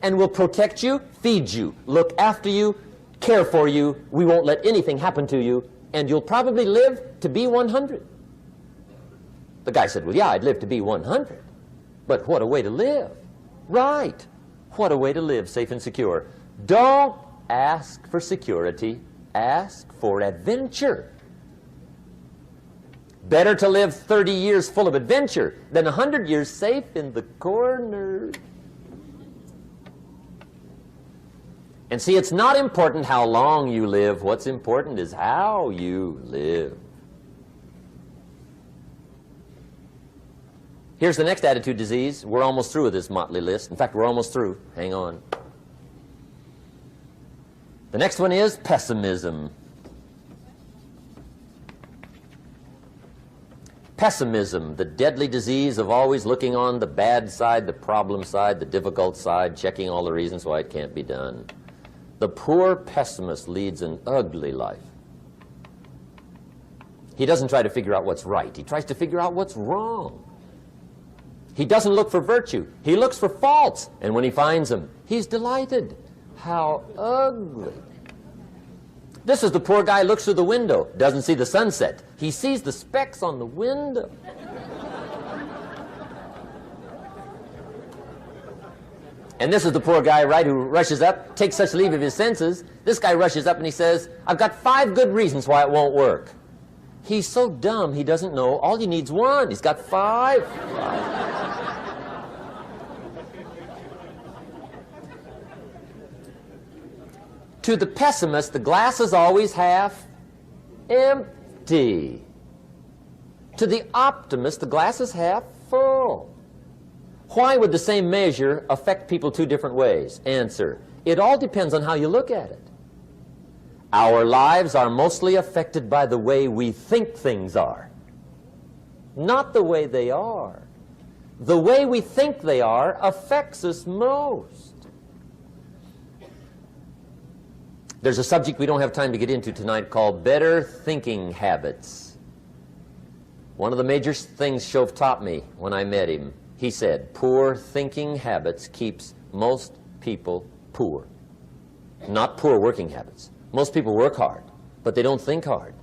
And we'll protect you, feed you, look after you, care for you. We won't let anything happen to you, and you'll probably live to be 100. The guy said, well, yeah, I'd live to be 100. But what a way to live. Right. What a way to live, safe and secure. Don't ask for security. Ask for adventure. Better to live 30 years full of adventure than 100 years safe in the corner. And see, it's not important how long you live. What's important is how you live. Here's the next attitude disease. We're almost through with this motley list. In fact, we're almost through. Hang on. The next one is pessimism. Pessimism, the deadly disease of always looking on the bad side, the problem side, the difficult side, checking all the reasons why it can't be done. The poor pessimist leads an ugly life. He doesn't try to figure out what's right. He tries to figure out what's wrong. He doesn't look for virtue. He looks for faults. And when he finds them, he's delighted. How ugly. This is the poor guy who looks through the window, doesn't see the sunset. He sees the specks on the window. And this is the poor guy, right, who rushes up, takes such leave of his senses. This guy rushes up and he says, I've got 5 good reasons why it won't work. He's so dumb he doesn't know all he needs 1. He's got 5. To the pessimist, the glass is always half empty. To the optimist, the glass is half full. Why would the same measure affect people 2 different ways? Answer, it all depends on how you look at it. Our lives are mostly affected by the way we think things are, not the way they are. The way we think they are affects us most. There's a subject we don't have time to get into tonight called better thinking habits. One of the major things Shove taught me when I met him, he said, poor thinking habits keeps most people poor. Not poor working habits. Most people work hard, but they don't think hard.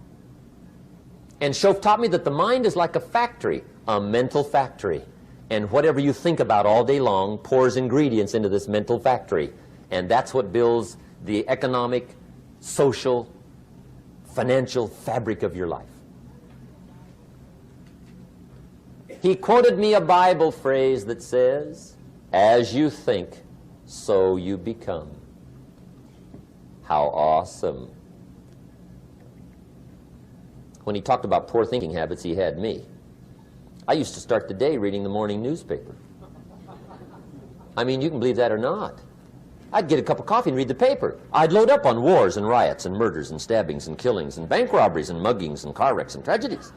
And Shove taught me that the mind is like a factory, a mental factory. And whatever you think about all day long pours ingredients into this mental factory. And that's what builds the economic, social, financial fabric of your life. He quoted me a Bible phrase that says, as you think, so you become. How awesome. When he talked about poor thinking habits, he had me. I used to start the day reading the morning newspaper. I mean, you can believe that or not. I'd get a cup of coffee and read the paper. I'd load up on wars and riots and murders and stabbings and killings and bank robberies and muggings and car wrecks and tragedies.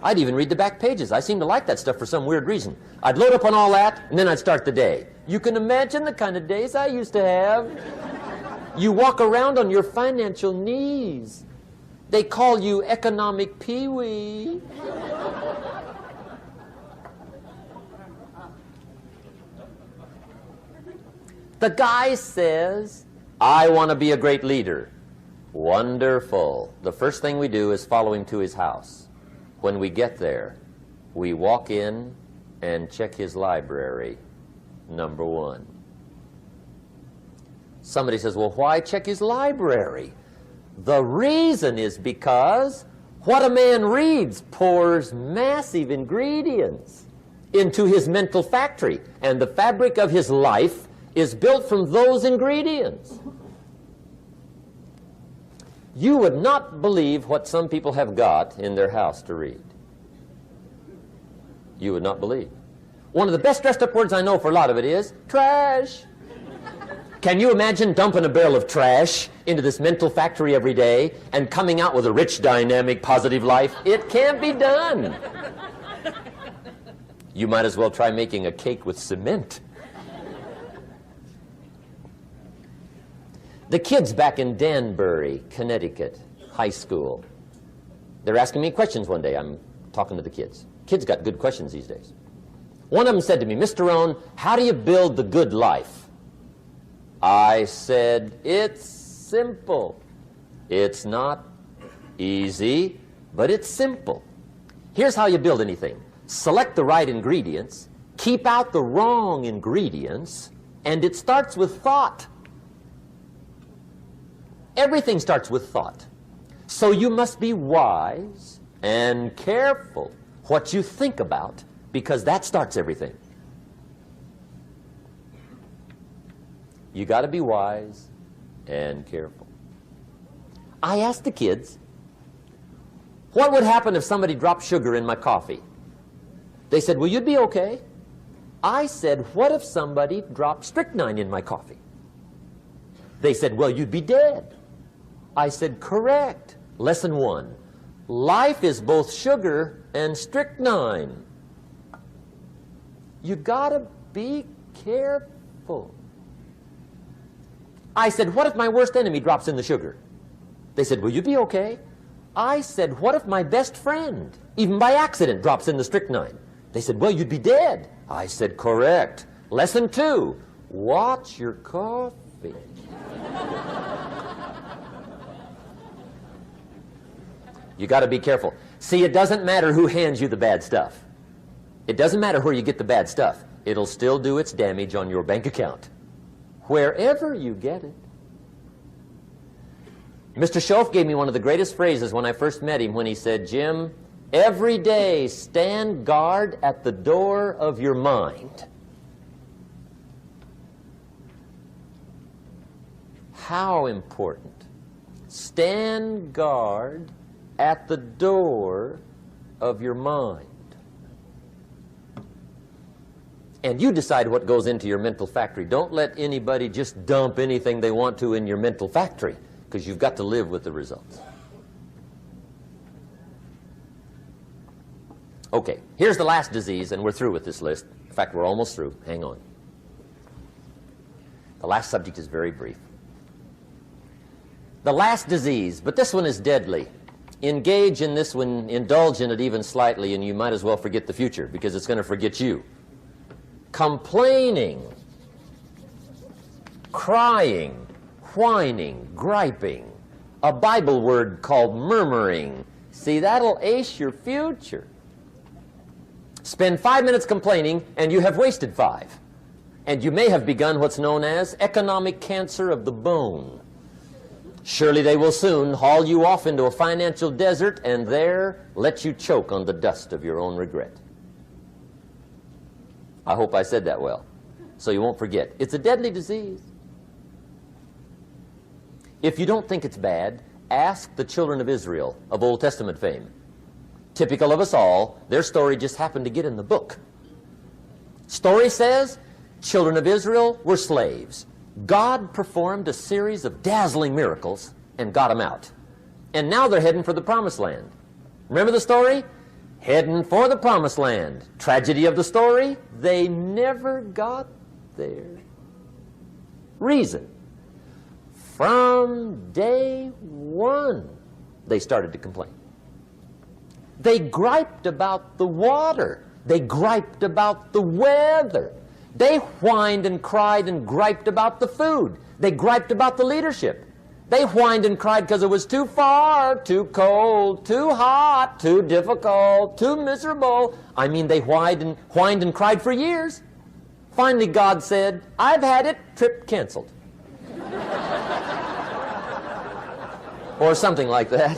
I'd even read the back pages. I seem to like that stuff for some weird reason. I'd load up on all that, and then I'd start the day. You can imagine the kind of days I used to have. You walk around on your financial knees. They call you economic peewee. The guy says, I want to be a great leader. Wonderful. The first thing we do is follow him to his house. When we get there, we walk in and check his library, number 1. Somebody says, well, why check his library? The reason is because what a man reads pours massive ingredients into his mental factory, and the fabric of his life is built from those ingredients. You would not believe what some people have got in their house to read. You would not believe. One of the best dressed up words I know for a lot of it is trash. Can you imagine dumping a barrel of trash into this mental factory every day and coming out with a rich, dynamic, positive life? It can't be done. You might as well try making a cake with cement. The kids back in Danbury, Connecticut, high school, they're asking me questions one day. I'm talking to the kids. Kids got good questions these days. One of them said to me, Mr. Rohn, how do you build the good life? I said, it's simple. It's not easy, but it's simple. Here's how you build anything. Select the right ingredients, keep out the wrong ingredients, and it starts with thought. Everything starts with thought. So you must be wise and careful what you think about, because that starts everything. You got to be wise and careful. I asked the kids, what would happen if somebody dropped sugar in my coffee? They said, well, you'd be okay. I said, what if somebody dropped strychnine in my coffee? They said, well, you'd be dead. I said, correct. Lesson 1. Life is both sugar and strychnine. You gotta be careful. I said, what if my worst enemy drops in the sugar? They said, will you be okay? I said, what if my best friend, even by accident, drops in the strychnine? They said, well, you'd be dead. I said, correct. Lesson 2, watch your coffee. You got to be careful. See, it doesn't matter who hands you the bad stuff. It doesn't matter where you get the bad stuff. It'll still do its damage on your bank account, wherever you get it. Mr. Schoaf gave me one of the greatest phrases when I first met him, when he said, Jim, every day stand guard at the door of your mind. How important. Stand guard at the door of your mind. And you decide what goes into your mental factory. Don't let anybody just dump anything they want to in your mental factory, because you've got to live with the results. Okay, here's the last disease, and we're through with this list. In fact, we're almost through. Hang on. The last subject is very brief. The last disease, but this one is deadly. Engage in this one, indulge in it even slightly, and you might as well forget the future, because it's going to forget you. Complaining, crying, whining, griping, a Bible word called murmuring. See, that'll ace your future. Spend 5 minutes complaining, and you have wasted 5. And you may have begun what's known as economic cancer of the bone. Surely they will soon haul you off into a financial desert and there let you choke on the dust of your own regret. I hope I said that well, so you won't forget. It's a deadly disease. If you don't think it's bad, ask the children of Israel of Old Testament fame. Typical of us all, their story just happened to get in the book. Story says, children of Israel were slaves. God performed a series of dazzling miracles and got them out. And now they're heading for the promised land. Remember the story? Heading for the promised land. Tragedy of the story, they never got there. Reason. From day one, they started to complain. They griped about the water. They griped about the weather. They whined and cried and griped about the food. They griped about the leadership. They whined and cried because it was too far, too cold, too hot, too difficult, too miserable. I mean, they whined and cried for years. Finally, God said, I've had it, trip canceled. Or something like that.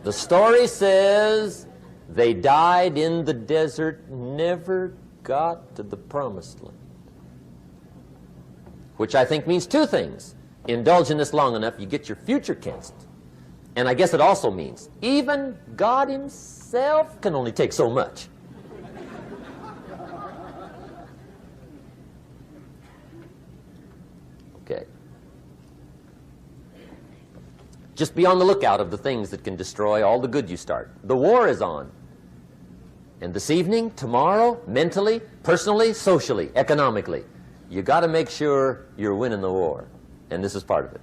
The story says they died in the desert, never got to the promised land. Which I think means two things. Indulge in this long enough, you get your future canceled. And I guess it also means even God himself can only take so much. Okay. Just be on the lookout of the things that can destroy all the good you start. The war is on. And this evening, tomorrow, mentally, personally, socially, economically, you got to make sure you're winning the war. And this is part of it.